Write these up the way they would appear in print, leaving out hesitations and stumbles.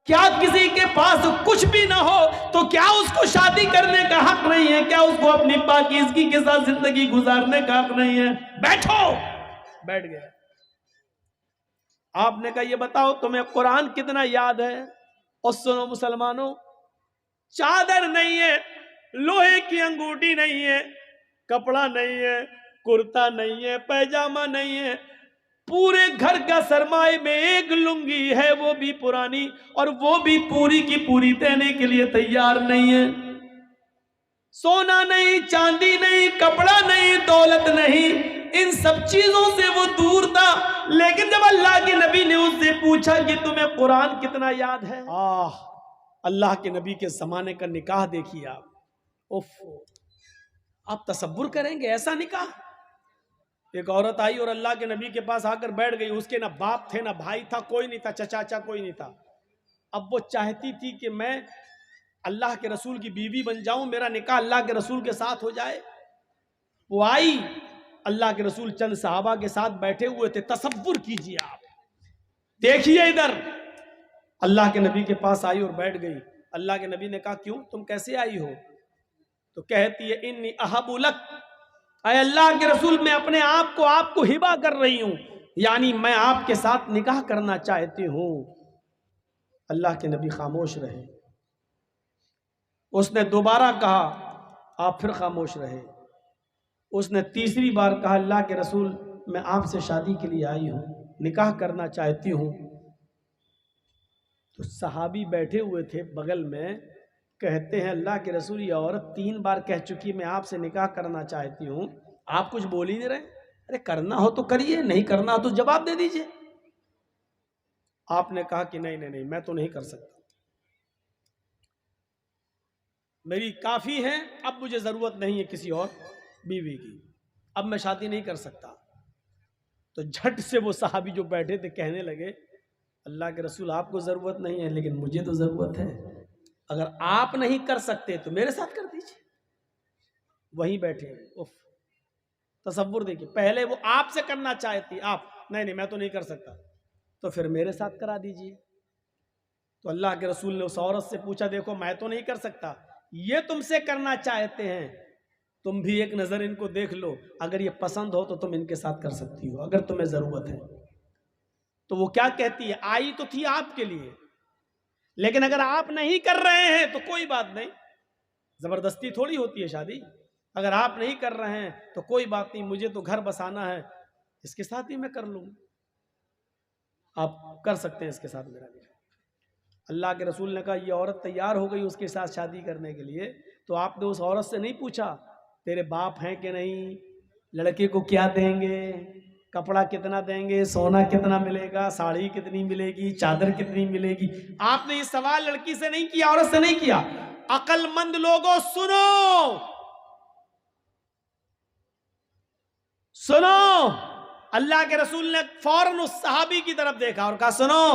کیا کسی کے پاس کچھ بھی نہ ہو تو کیا اس کو شادی کرنے کا حق نہیں ہے؟ کیا اس کو اپنی پاکیزگی کے ساتھ زندگی گزارنے کا حق نہیں ہے؟ بیٹھو. بیٹھ گیا. آپ نے کہا یہ بتاؤ تمہیں قرآن کتنا یاد ہے؟ اور سنو مسلمانوں، چادر نہیں ہے، لوہے کی انگوٹھی نہیں ہے، کپڑا نہیں ہے، کرتا نہیں ہے، پیجامہ نہیں ہے، پورے گھر کا سرمائے میں ایک لنگی ہے، وہ بھی پرانی، اور وہ بھی پوری کی پوری دینے کے لیے تیار نہیں ہے. سونا نہیں، چاندی نہیں، کپڑا نہیں، دولت نہیں، ان سب چیزوں سے وہ دور تھا. لیکن جب اللہ کے نبی نے اس سے پوچھا کہ تمہیں قرآن کتنا یاد ہے، اللہ کے نبی کے زمانے کا نکاح دیکھیے آپ. آپ تصور کریں گے ایسا نکاح؟ ایک عورت آئی اور اللہ کے نبی کے پاس آ کر بیٹھ گئی. اس کے نہ باپ تھے، نہ بھائی تھا، کوئی نہیں تھا، چچا کوئی نہیں تھا. اب وہ چاہتی تھی کہ میں اللہ کے رسول کی بیوی بن جاؤں، میرا نکاح اللہ کے رسول کے ساتھ ہو جائے. وہ آئی، اللہ کے رسول چند صحابہ کے ساتھ بیٹھے ہوئے تھے. تصور کیجئے آپ، دیکھیے ادھر. اللہ کے نبی کے پاس آئی اور بیٹھ گئی. اللہ کے نبی نے کہا کیوں، تم کیسے آئی ہو؟ تو کہتی ہے انی احب لک، اے اللہ کے رسول میں اپنے آپ کو ہبہ کر رہی ہوں، یعنی میں آپ کے ساتھ نکاح کرنا چاہتی ہوں. اللہ کے نبی خاموش رہے. اس نے دوبارہ کہا، آپ پھر خاموش رہے. اس نے تیسری بار کہا اللہ کے رسول میں آپ سے شادی کے لیے آئی ہوں، نکاح کرنا چاہتی ہوں. تو صحابی بیٹھے ہوئے تھے بغل میں، کہتے ہیں اللہ کے رسول یہ عورت 3 بار کہہ چکی میں آپ سے نکاح کرنا چاہتی ہوں، آپ کچھ بول ہی نہیں رہے. ارے کرنا ہو تو کریے، نہیں کرنا ہو تو جواب دے دیجئے. آپ نے کہا کہ نہیں میں تو نہیں کر سکتا، میری کافی ہے، اب مجھے ضرورت نہیں ہے کسی اور بیوی کی، اب میں شادی نہیں کر سکتا. تو جھٹ سے وہ صحابی جو بیٹھے تھے کہنے لگے اللہ کے رسول آپ کو ضرورت نہیں ہے لیکن مجھے تو ضرورت ہے، اگر آپ نہیں کر سکتے تو میرے ساتھ کر دیجئے. وہیں بیٹھے. تصور دیکھیے، پہلے وہ آپ سے کرنا چاہتی، آپ نہیں میں تو نہیں کر سکتا، تو پھر میرے ساتھ کرا دیجئے. تو اللہ کے رسول نے اس عورت سے پوچھا دیکھو میں تو نہیں کر سکتا، یہ تم سے کرنا چاہتے ہیں، تم بھی ایک نظر ان کو دیکھ لو، اگر یہ پسند ہو تو تم ان کے ساتھ کر سکتی ہو اگر تمہیں ضرورت ہے. تو وہ کیا کہتی ہے، آئی تو تھی آپ کے لیے، لیکن اگر آپ نہیں کر رہے ہیں تو کوئی بات نہیں، زبردستی تھوڑی ہوتی ہے شادی. اگر آپ نہیں کر رہے ہیں تو کوئی بات نہیں، مجھے تو گھر بسانا ہے، اس کے ساتھ ہی میں کر لوں. آپ کر سکتے ہیں اس کے ساتھ میرا نکاح. اللہ کے رسول نے کہا یہ عورت تیار ہو گئی اس کے ساتھ شادی کرنے کے لیے، تو آپ نے اس عورت سے نہیں پوچھا تیرے باپ ہیں کہ نہیں، لڑکے کو کیا دیں گے، کپڑا کتنا دیں گے، سونا کتنا ملے گا، ساڑی کتنی ملے گی، چادر کتنی ملے گی. آپ نے یہ سوال لڑکی سے نہیں کیا، عورت سے نہیں کیا. عقل مند لوگوں سنو، اللہ کے رسول نے فوراً اس صحابی کی طرف دیکھا اور کہا سنو،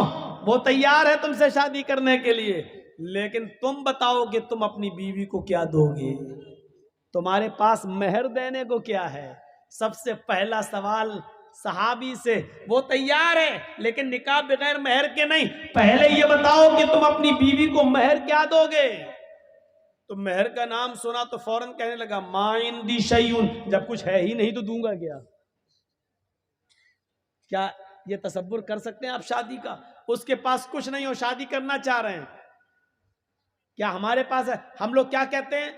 وہ تیار ہے تم سے شادی کرنے کے لیے، لیکن تم بتاؤ کہ تم اپنی بیوی کو کیا دو گے، تمہارے پاس مہر دینے کو کیا ہے. سب سے پہلا سوال صحابی سے، وہ تیار ہے لیکن نکاح بغیر مہر کے نہیں، پہلے یہ بتاؤ کہ تم اپنی بیوی کو مہر کیا دو گے. تو مہر کا نام سنا تو فوراً کہنے لگا ما عندی شیء، جب کچھ ہے ہی نہیں تو دوں گا کیا. کیا یہ تصور کر سکتے ہیں آپ شادی کا؟ اس کے پاس کچھ نہیں ہو، شادی کرنا چاہ رہے ہیں. کیا ہمارے پاس ہے؟ ہم لوگ کیا کہتے ہیں،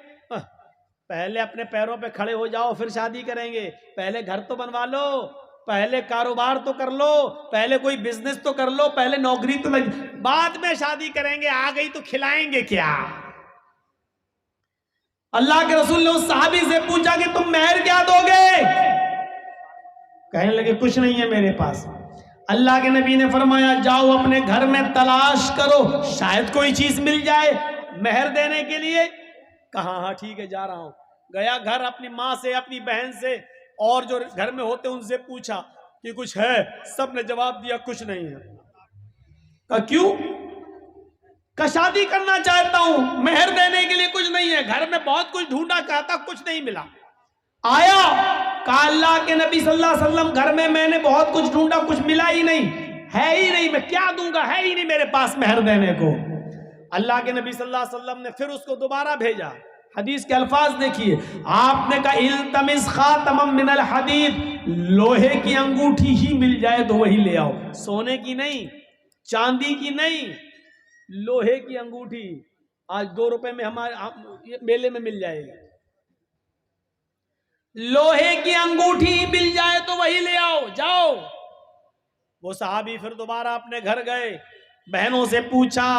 پہلے اپنے پیروں پہ کھڑے ہو جاؤ پھر شادی کریں گے، پہلے گھر تو بنوا لو، پہلے کاروبار تو کر لو، پہلے کوئی بزنس تو کر لو، پہلے نوکری تو لگ، بعد میں شادی کریں گے، آ گئی تو کھلائیں گے کیا. اللہ کے رسول نے اس صحابی سے پوچھا کہ تم مہر کیا دو گے، کہنے لگے کچھ نہیں ہے میرے پاس. اللہ کے نبی نے فرمایا جاؤ اپنے گھر میں تلاش کرو، شاید کوئی چیز مل جائے مہر دینے کے لیے. کہا ہاں ٹھیک ہے جا رہا ہوں. گیا گھر، اپنی ماں سے، اپنی بہن سے اور جو گھر میں ہوتے ان سے پوچھا کہ کچھ ہے، سب نے جواب دیا کچھ نہیں ہے. کہا کیوں؟ کہ شادی کرنا چاہتا ہوں، مہر دینے کے لیے کچھ نہیں ہے، گھر میں بہت کچھ ڈھونڈا چاہتا کچھ نہیں ملا. آیا، کہا اللہ کے نبی صلی اللہ علیہ وسلم گھر میں نے بہت کچھ ڈھونڈا کچھ ملا ہی نہیں، ہے ہی نہیں، میں کیا دوں گا، ہے ہی نہیں میرے پاس مہر دینے کو۔ اللہ کے نبی صلی اللہ علیہ وسلم نے پھر اس کو دوبارہ بھیجا۔ حدیث کے الفاظ دیکھیے، آپ نے کہا التمس خاتما من الحدید، لوہے کی انگوٹھی ہی مل جائے تو وہی لے آؤ، سونے کی نہیں، چاندی کی نہیں، لوہے کی انگوٹھی۔ آج 2 روپے میں ہمارے میلے میں مل جائے گی، لوہے کی انگوٹھی مل جائے تو وہی لے آؤ، جاؤ۔ وہ صحابی پھر دوبارہ اپنے گھر گئے، بہنوں سے پوچھا،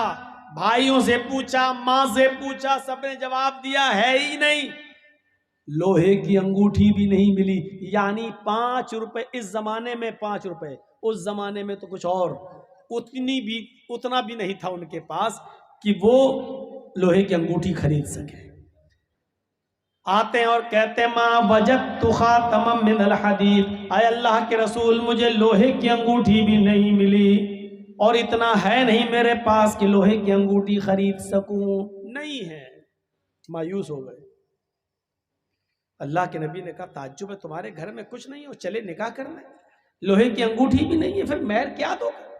بھائیوں سے پوچھا، ماں سے پوچھا، سب نے جواب دیا ہے ہی نہیں، لوہے کی انگوٹھی بھی نہیں ملی۔ یعنی 5 روپے، اس زمانے میں 5 روپے، اس زمانے میں تو کچھ اور، اتنا بھی نہیں تھا ان کے پاس کہ وہ لوہے کی انگوٹھی خرید سکے۔ آتے ہیں اور کہتے ہیں ما وجدت خاتما من الحدید، اے اللہ کے رسول مجھے لوہے کی انگوٹھی بھی نہیں ملی، اور اتنا ہے نہیں میرے پاس کہ لوہے کی انگوٹھی خرید سکوں، نہیں ہے۔ مایوس ہو گئے۔ اللہ کے نبی نے کہا تعجب ہے، تمہارے گھر میں کچھ نہیں ہو، چلے نکاح کرنا ہے، لوہے کی انگوٹھی بھی نہیں ہے، پھر مہر کیا دو گا؟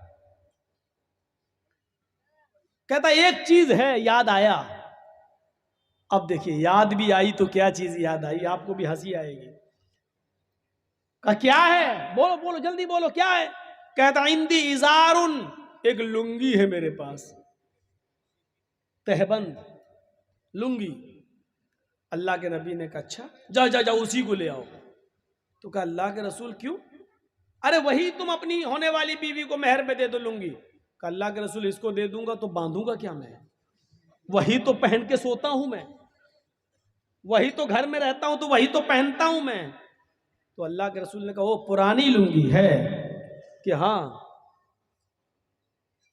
کہتا ایک چیز ہے، یاد آیا۔ اب دیکھیے یاد بھی آئی تو کیا چیز یاد آئی، آپ کو بھی ہنسی آئے گی۔ کہا کیا ہے؟ بولو بولو جلدی بولو، کیا ہے؟ کہتا عندی ازارن، ایک لنگی ہے میرے پاس، تہبند لنگی۔ اللہ کے نبی نے کہا اچھا جا جا جا اسی کو لے آؤ۔ تو کہا اللہ کے رسول کیوں؟ ارے وہی تم اپنی ہونے والی بیوی کو مہر میں دے دو لنگی۔ کہا اللہ کے رسول اس کو دے دوں گا تو باندھوں گا کیا میں؟ وہی تو پہن کے سوتا ہوں میں، وہی تو گھر میں رہتا ہوں تو وہی تو پہنتا ہوں میں۔ تو اللہ کے رسول نے کہا وہ پرانی لنگی ہے کہ ہاں؟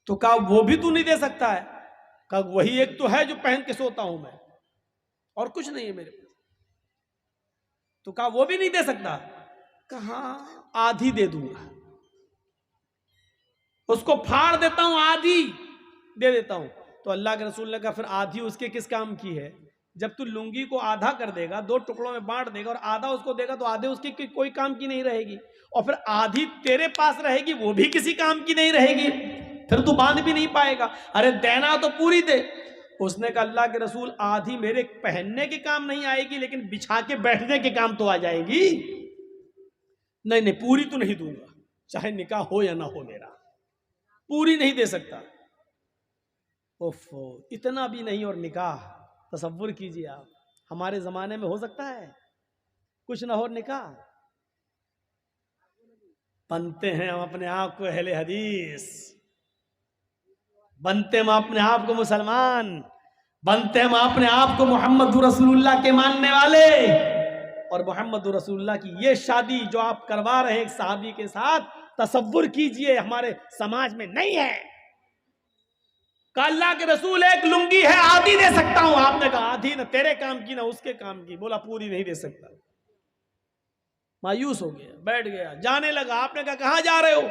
تو کہا وہ بھی تو نہیں دے سکتا ہے؟ کہا وہی ایک تو ہے جو پہن کے سوتا ہوں میں، اور کچھ نہیں ہے میرے پاس۔ تو کہا وہ بھی نہیں دے سکتا؟ کہا آدھی دے دوں گا، اس کو پھاڑ دیتا ہوں، آدھی دے دیتا ہوں۔ تو اللہ کے رسول نے کہا پھر آدھی اس کے کس کام کی ہے؟ جب تو لنگی کو آدھا کر دے گا، 2 ٹکڑوں میں بانٹ دے گا اور آدھا اس کو دے گا تو آدھے اس کی کوئی کام کی نہیں رہے گی، اور پھر آدھی تیرے پاس رہے گی وہ بھی کسی کام کی نہیں رہے گی، پھر تو باندھ بھی نہیں پائے گا۔ ارے دینا تو پوری دے۔ اس نے کہا اللہ کے رسول آدھی میرے پہننے کے کام نہیں آئے گی لیکن بچھا کے بیٹھنے کے کام تو آ جائے گی۔ نہیں نہیں پوری تو نہیں دوں گا، چاہے نکاح ہو یا نہ ہو، میرا پوری نہیں دے سکتا۔ اوفو، اتنا بھی نہیں، اور نکاح تصور کیجئے آپ، ہمارے زمانے میں ہو سکتا ہے کچھ نہ ہو نکاح؟ بنتے ہیں ہم اپنے آپ کو اہل حدیث، بنتے ہم اپنے آپ کو مسلمان، بنتے ہم اپنے آپ کو محمد رسول اللہ کے ماننے والے۔ اور محمد رسول اللہ کی یہ شادی جو آپ کروا رہے ہیں ایک صحابی کے ساتھ، تصور کیجئے ہمارے سماج میں نہیں ہے۔ کہ اللہ کے رسول ایک لنگی ہے آدھی دے سکتا ہوں، آپ نے کہا آدھی نہ تیرے کام کی نہ اس کے کام کی، بولا پوری نہیں دے سکتا۔ مایوس ہو گیا، بیٹھ گیا، جانے لگا۔ آپ نے کہا کہاں جا رہے ہو؟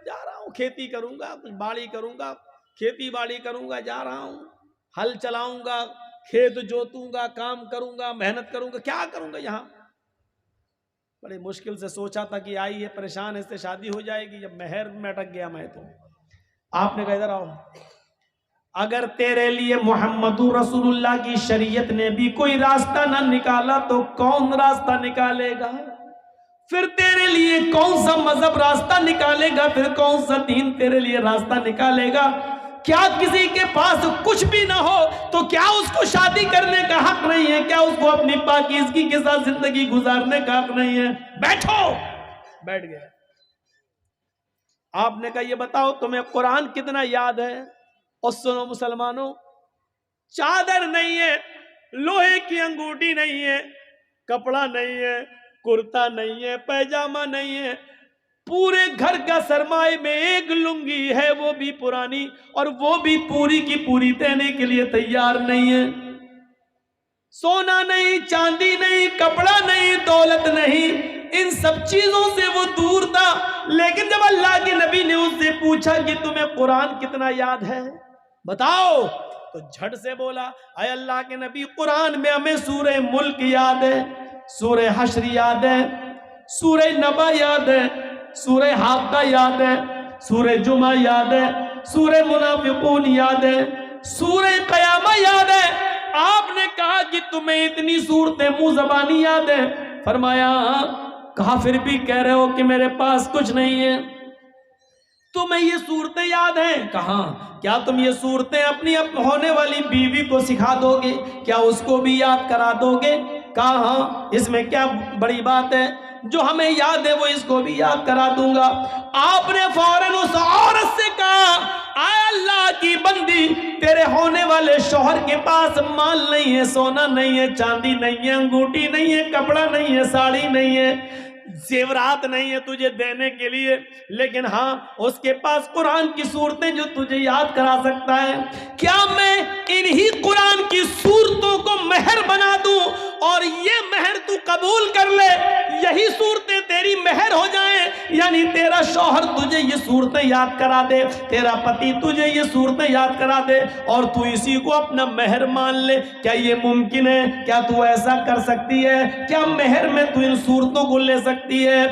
جا رہا ہوں کھیتی کروں گا، باڑی کروں گا، کھیتی باڑی کروں گا، جا رہا ہوں، ہل چلاؤں گا، کھیت جوتوں گا، کام کروں گا، محنت کروں گا، کیا کروں گا یہاں؟ بڑے مشکل سے سوچا تھا کہ آئی ہے پریشان، اس سے شادی ہو جائے گی، جب مہر میں اٹک گیا میں تو۔ آپ نے کہا ادھر آؤ، اگر تیرے لیے محمد رسول اللہ کی شریعت نے بھی کوئی راستہ نہ نکالا تو کون راستہ نکالے گا؟ پھر تیرے لیے کون سا مذہب راستہ نکالے گا؟ پھر کون سا دین تیرے لیے راستہ نکالے گا؟ کیا کسی کے پاس کچھ بھی نہ ہو تو کیا اس کو شادی کرنے کا حق نہیں ہے؟ کیا اس کو اپنی پاکیزگی کے ساتھ زندگی گزارنے کا حق نہیں ہے؟ بیٹھو۔ بیٹھ گئے۔ آپ نے کہا یہ بتاؤ تمہیں قرآن کتنا یاد ہے؟ اور سنو مسلمانوں، چادر نہیں ہے، لوہے کی انگوٹھی نہیں ہے، کپڑا نہیں ہے، کرتا نہیں ہے، پیجامہ نہیں ہے، پورے گھر کا سرمائے میں ایک لنگی ہے، وہ بھی پرانی، اور وہ بھی پوری کی پوری دینے کے لیے تیار نہیں ہے۔ سونا نہیں، چاندی نہیں، کپڑا نہیں، دولت نہیں، ان سب چیزوں سے وہ دور تھا۔ لیکن جب اللہ کے نبی نے اس سے پوچھا کہ تمہیں قرآن کتنا یاد ہے بتاؤ، تو جھٹ سے بولا اے اللہ کے نبی قرآن میں ہمیں سورہ ملک یاد ہے، سورہ حشر یاد ہے، سورہ نبا یاد ہے، سورہ حاقہ یاد ہے، سورہ جمعہ یاد ہے، سورہ منافقون یاد ہے، سورہ قیامہ یاد ہے. آپ نے کہا کہ تمہیں اتنی صورتیں منہ زبانی یاد ہے؟ فرمایا کہا پھر بھی کہہ رہے ہو کہ میرے پاس کچھ نہیں ہے. تمہیں یہ صورتیں یاد ہیں؟ کہاں. کیا تم یہ صورتیں اپنی ہونے والی بیوی کو سکھا دو گے؟ کیا اس کو بھی یاد کرا دو گے؟ کہا ہاں، اس میں کیا بڑی بات ہے، جو ہمیں یاد ہے وہ اس کو بھی یاد کرا دوں گا. آپ نے فوراً اس عورت سے کہا اے اللہ کی بندی، تیرے ہونے والے شوہر کے پاس مال نہیں ہے، سونا نہیں ہے، چاندی نہیں ہے، انگوٹھی نہیں ہے، کپڑا نہیں ہے، ساڑی نہیں ہے، زیورات نہیں ہے تجھے دینے کے لیے، لیکن ہاں اس کے پاس قرآن کی صورتیں جو تجھے یاد کرا سکتا ہے. کیا میں انہی قرآن کی صورتوں کو مہر بنا دوں اور یہ مہر تو قبول کر لے، یہی صورتیں تیری مہر ہو جائیں؟ یعنی تیرا شوہر تجھے یہ صورتیں یاد کرا دے، تیرا پتی تجھے یہ صورتیں یاد کرا دے اور تو اسی کو اپنا مہر مان لے. کیا یہ ممکن ہے؟ کیا تو ایسا کر سکتی ہے؟ کیا مہر میں تو ان صورتوں کو لے سکتی ہے؟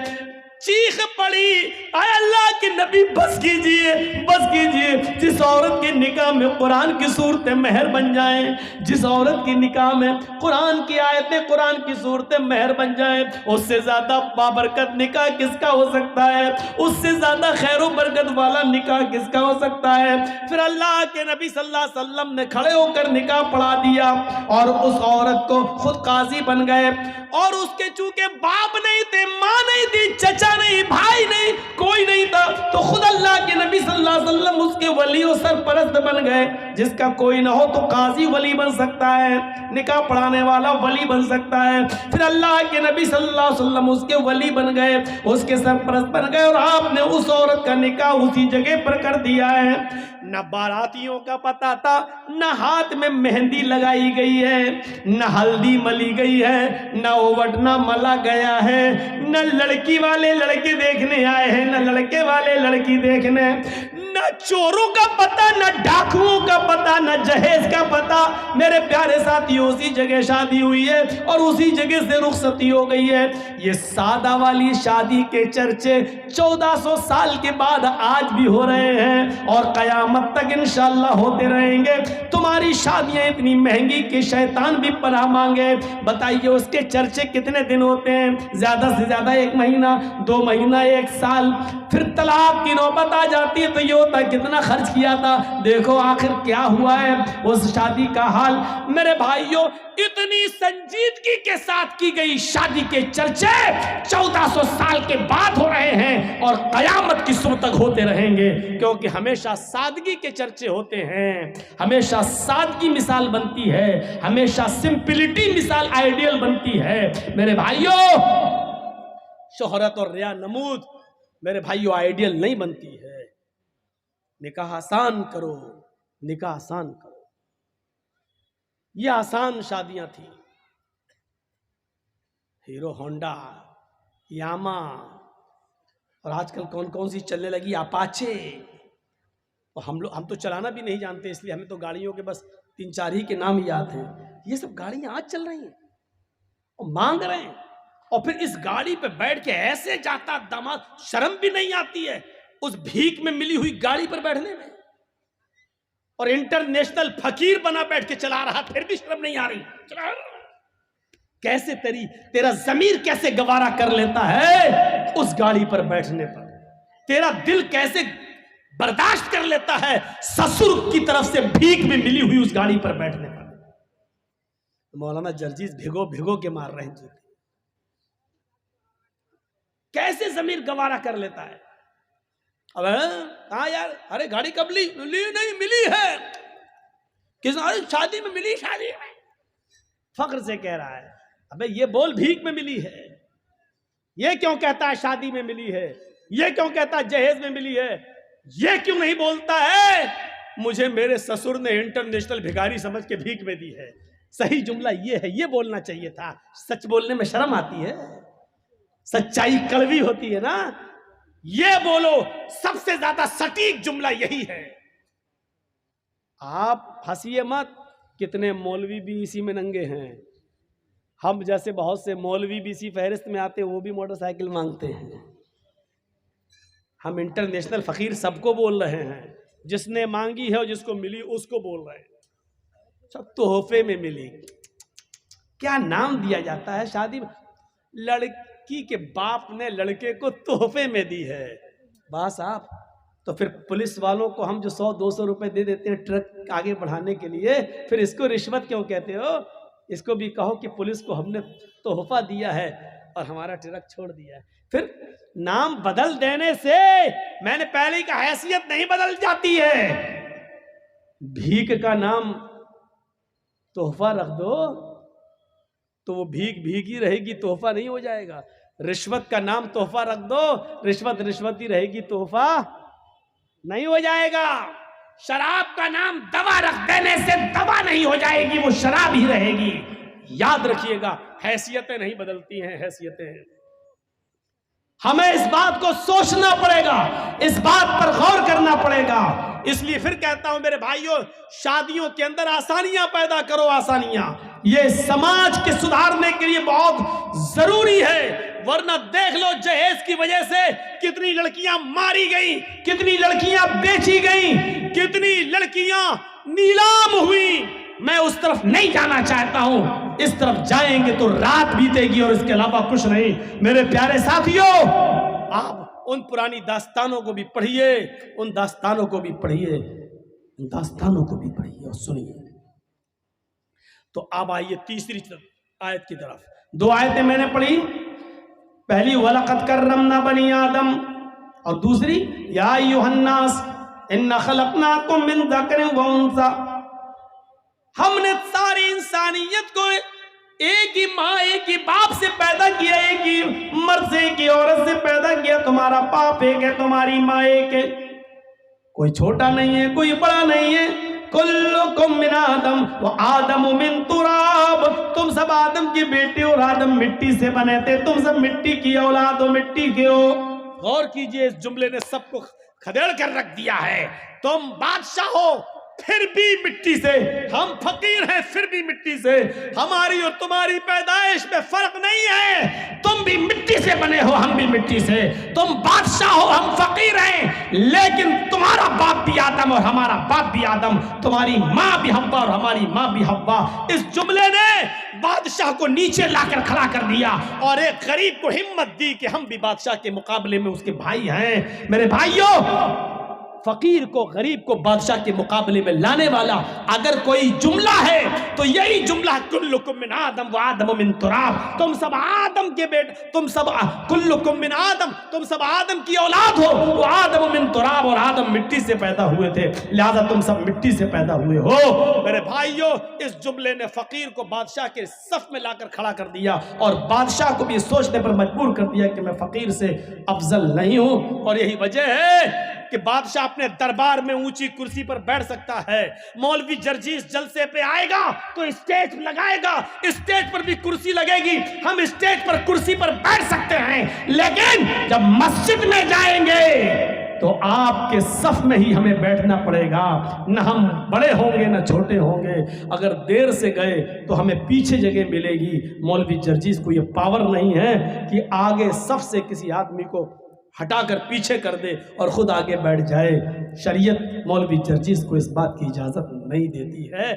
چیخ پڑی اے اللہ کے نبی بس کیجئے، بس کیجئے. جس عورت کے نکاح میں قرآن کی صورتیں مہر بن جائیں، جس عورت کی نکاح میں قرآن کی آیتیں، قرآن کی صورتیں مہر بن جائیں، اس سے زیادہ بابرکت نکاح کس کا ہو سکتا ہے؟ اس سے زیادہ خیر و برکت والا نکاح کس کا ہو سکتا ہے؟ پھر اللہ کے نبی صلی اللہ علیہ وسلم نے کھڑے ہو کر نکاح پڑھا دیا اور اس عورت کو خود قاضی بن گئے. اور اس کے چونکہ باپ نہیں تھے، ماں نہیں تھی، چچا نہیں، بھائی نہیں، کوئی نہیں تھا، تو خود اللہ کے نبی صلی اللہ علیہ وسلم اس کے ولی و سرپرست بن گئے. جس کا کوئی نہ ہو تو قاضی ولی بن سکتا ہے، نکاح پڑھانے والا ولی بن سکتا ہے. پھر اللہ کے نبی صلی اللہ علیہ وسلم اس کے ولی بن گئے، اس کے سرپرست بن گئے، اور آپ نے اس عورت کا نکاح اسی جگہ پر کر دیا ہے. نہ باراتیوں کا پتہ تھا، نہ ہاتھ میں مہندی لگائی گئی ہے، نہ ہلدی ملی گئی ہے، نہ اووٹنا ملا گیا ہے، نہ لڑکی والے لڑکے دیکھنے آئے ہیں، نہ لڑکے والے لڑکی دیکھنے، نہ چوروں کا پتہ، نہ ڈاکوؤں کا پتہ، نہ جہیز کا پتہ. میرے پیارے ساتھیوں اسی جگہ شادی ہوئی ہے اور اسی جگہ سے رخصتی ہو گئی ہے. یہ سادہ والی شادی کے چرچے 1400 سال کے بعد آج بھی ہو رہے ہیں اور قیامت تک انشاءاللہ ہوتے رہیں گے. تمہاری شادیاں اتنی مہنگی کہ شیطان بھی پناہ مانگے. بتائیے اس کے چرچے کتنے دن ہوتے ہیں؟ زیادہ سے زیادہ 1 مہینہ، 2 مہینہ، 1 سال. پھر طلاق کی نوبت آ جاتی ہے تو یہ ہوتا ہے کتنا خرچ کیا تھا، دیکھو آخر کیا ہوا ہے اس شادی کا حال. میرے بھائیوں، اتنی سنجیدگی کے ساتھ کی گئی شادی کے چرچے 1400 سال کے بعد ہو رہے ہیں اور قیامت کی صبح تک ہوتے رہیں گے، کیونکہ ہمیشہ سادگی کے چرچے ہوتے ہیں، ہمیشہ سادگی مثال بنتی ہے، ہمیشہ سمپلٹی مثال آئیڈیل بنتی ہے. میرے بھائیوں، شہرت اور ریا نمود میرے بھائیوں آئیڈیل نہیں بنتی ہے. نکاح آسان کرو، نکاح آسان کرو. یہ آسان شادیاں تھیں. ہیرو ہونڈا، یاما، اور آج کل کون کون سی چلنے لگی، اپاچے. اور ہم تو چلانا بھی نہیں جانتے، اس لیے ہمیں تو گاڑیوں کے بس 3-4 ہی کے نام یاد ہیں. یہ سب گاڑیاں آج چل رہی ہیں اور مانگ رہے ہیں، اور پھر اس گاڑی پہ بیٹھ کے ایسے جاتا داماد، شرم بھی نہیں آتی ہے اس بھیک میں ملی ہوئی گاڑی پر بیٹھنے میں. اور انٹرنیشنل فقیر بنا بیٹھ کے چلا رہا، پھر بھی شرم نہیں آ رہی. کیسے تیرا ضمیر کیسے گوارا کر لیتا ہے اس گاڑی پر بیٹھنے پر؟ تیرا دل کیسے برداشت کر لیتا ہے سسر کی طرف سے بھیک میں ملی ہوئی اس گاڑی پر بیٹھنے پر؟ مولانا جرجیز بھگو بھگو کے مار رہے ہیں. کیسے ضمیر گوارا کر لیتا ہے؟ اب ہاں یار، ارے گاڑی کب لی نہیں ملی ہے، کس شادی میں ملی، شادی میں فخر سے کہہ رہا ہے. ابے یہ بول بھیک میں ملی ہے، یہ کیوں کہتا ہے شادی میں ملی ہے، یہ کیوں کہتا ہے جہیز میں ملی ہے، یہ کیوں نہیں بولتا ہے مجھے میرے سسر نے انٹرنیشنل بھکاری سمجھ کے بھیک میں دی ہے؟ صحیح جملہ یہ ہے، یہ بولنا چاہیے تھا. سچ بولنے میں شرم آتی ہے، سچائی کڑوی ہوتی ہے نا. یہ بولو، سب سے زیادہ سٹیک جملہ یہی ہے. آپ ہنسیے مت، کتنے مولوی بھی اسی میں ننگے ہیں. ہم جیسے بہت سے مولوی بھی اسی فہرست میں آتے ہیں، وہ بھی موٹر سائیکل مانگتے ہیں. ہم انٹرنیشنل فقیر سب کو بول رہے ہیں، جس نے مانگی ہے اور جس کو ملی اس کو بول رہے ہیں، سب تحفے میں ملی۔ کیا نام دیا جاتا ہے شادی میں؟ لڑکی کے باپ نے لڑکے کو تحفے میں دی ہے۔ با صاحب تو پھر پولیس والوں کو ہم جو 100-200 روپے دے دیتے ہیں ٹرک آگے بڑھانے کے لیے، پھر اس کو رشوت کیوں کہتے ہو؟ اس کو بھی کہو کہ پولیس کو ہم نے تحفہ دیا ہے اور ہمارا ٹرک چھوڑ دیا ہے۔ پھر نام بدل دینے سے میں نے پہلے کا حیثیت نہیں بدل جاتی ہے۔ بھیک کا نام تحفہ رکھ دو تو وہ بھیک بھیک ہی رہے گی، تحفہ نہیں ہو جائے گا۔ رشوت کا نام تحفہ رکھ دو، رشوت رشوت ہی رہے گی، تحفہ نہیں ہو جائے گا۔ شراب کا نام دوا رکھ دینے سے دوا نہیں ہو جائے گی، وہ شراب ہی رہے گی۔ یاد رکھیے گا، حیثیتیں نہیں بدلتی ہیں، حیثیتیں ہیں۔ ہمیں اس بات کو سوچنا پڑے گا، اس بات پر غور کرنا پڑے گا۔ اس لیے پھر کہتا ہوں میرے بھائیوں، شادیوں کے اندر آسانیاں پیدا کرو، آسانیاں۔ یہ سماج کے سدھارنے کے لیے بہت ضروری ہے، ورنہ دیکھ لو جہیز کی وجہ سے کتنی لڑکیاں ماری گئیں، کتنی لڑکیاں بیچی گئیں، کتنی لڑکیاں نیلام ہوئی۔ میں اس طرف نہیں جانا چاہتا ہوں، اس طرف جائیں گے تو رات بیتے گی اور اس کے علاوہ کچھ نہیں۔ میرے پیارے ساتھیوں، آپ ان پرانی داستانوں کو بھی پڑھیے، ان داستانوں کو بھی پڑھیے، ان داستانوں کو بھی پڑھیے اور سنیے۔ تو اب آئیے تیسری آیت کی طرف۔ 2 آیتیں میں نے پڑھی، پہلی وَلَقَدْ كَرَّمْنَا بَنِي آدَم، اور دوسری یا ایھا الناس اِنَّا خَلَقْنَاكُم مِّن ذَكَرٍ وَأُنثىٰ۔ ہم نے ساری انسانیت کو ایک ہی ماں ایک ہی باپ سے پیدا کیا، ایک ہی مرد سے ایک ہی عورت سے پیدا کیا۔ تمہارا باپ ایک ہے، تمہاری ماں ایک ہے، کوئی چھوٹا نہیں ہے، کوئی بڑا نہیں ہے۔ کلکم من آدم وآدم من تراب، تم سب آدم کے بیٹے اور آدم مٹی سے بنے تھے، تم سب مٹی کی اولاد ہو، مٹی کے ہو۔ غور کیجئے، اس جملے نے سب کو کھدیڑ کر رکھ دیا ہے۔ تم بادشاہ ہو پھر بھی مٹی سے، ہم فقیر ہیں پھر بھی مٹی سے، ہماری اور تمہاری پیدائش میں فرق نہیں ہے۔ تم بھی مٹی سے بنے ہو، ہم بھی مٹی سے۔ تم بادشاہ ہو، ہم فقیر ہیں، لیکن تمہارا باپ بھی آدم اور ہمارا باپ بھی آدم، تمہاری ماں بھی حوا اور ہماری ماں بھی حوا۔ اس جملے نے بادشاہ کو نیچے لا کر کھڑا کر دیا اور ایک غریب کو ہمت دی کہ ہم بھی بادشاہ کے مقابلے میں اس کے بھائی ہیں۔ میرے بھائیوں، فقیر کو، غریب کو بادشاہ کے مقابلے میں لانے والا اگر کوئی جملہ ہے تو یہی جملہ کلکم من آدم و آدم من تراب، تم سب آدم کے بیٹے، تم سب کلکم من آدم، تم سب آدم کی اولاد ہو، وہ آدم من تراب، اور آدم مٹی سے پیدا ہوئے تھے، لہذا تم سب مٹی سے پیدا ہوئے ہو۔ میرے بھائیوں، اس جملے نے فقیر کو بادشاہ کے صف میں لا کر کھڑا کر دیا اور بادشاہ کو بھی سوچنے پر مجبور کر دیا کہ میں فقیر سے افضل نہیں ہوں۔ اور یہی وجہ ہے کہ بادشاہ اپنے دربار میں اونچی کرسی پر بیٹھ سکتا ہے، مولوی جرجیس جلسے پہ آئے گا تو اسٹیج لگائے گا، اسٹیج پر بھی کرسی لگے گی، ہم اسٹیج پر کرسی پر بیٹھ سکتے ہیں، لیکن جب مسجد میں جائیں گے تو آپ کے صف میں ہی ہمیں بیٹھنا پڑے گا، نہ ہم بڑے ہوں گے نہ چھوٹے ہوں گے۔ اگر دیر سے گئے تو ہمیں پیچھے جگہ ملے گی۔ مولوی جرجیس کو یہ پاور نہیں ہے کہ آگے صف سے کسی آدمی کو ہٹا کر پیچھے کر دے اور خود آگے بیٹھ جائے۔ شریعت مولوی جرجیس کو اس بات کی اجازت نہیں دیتی ہے۔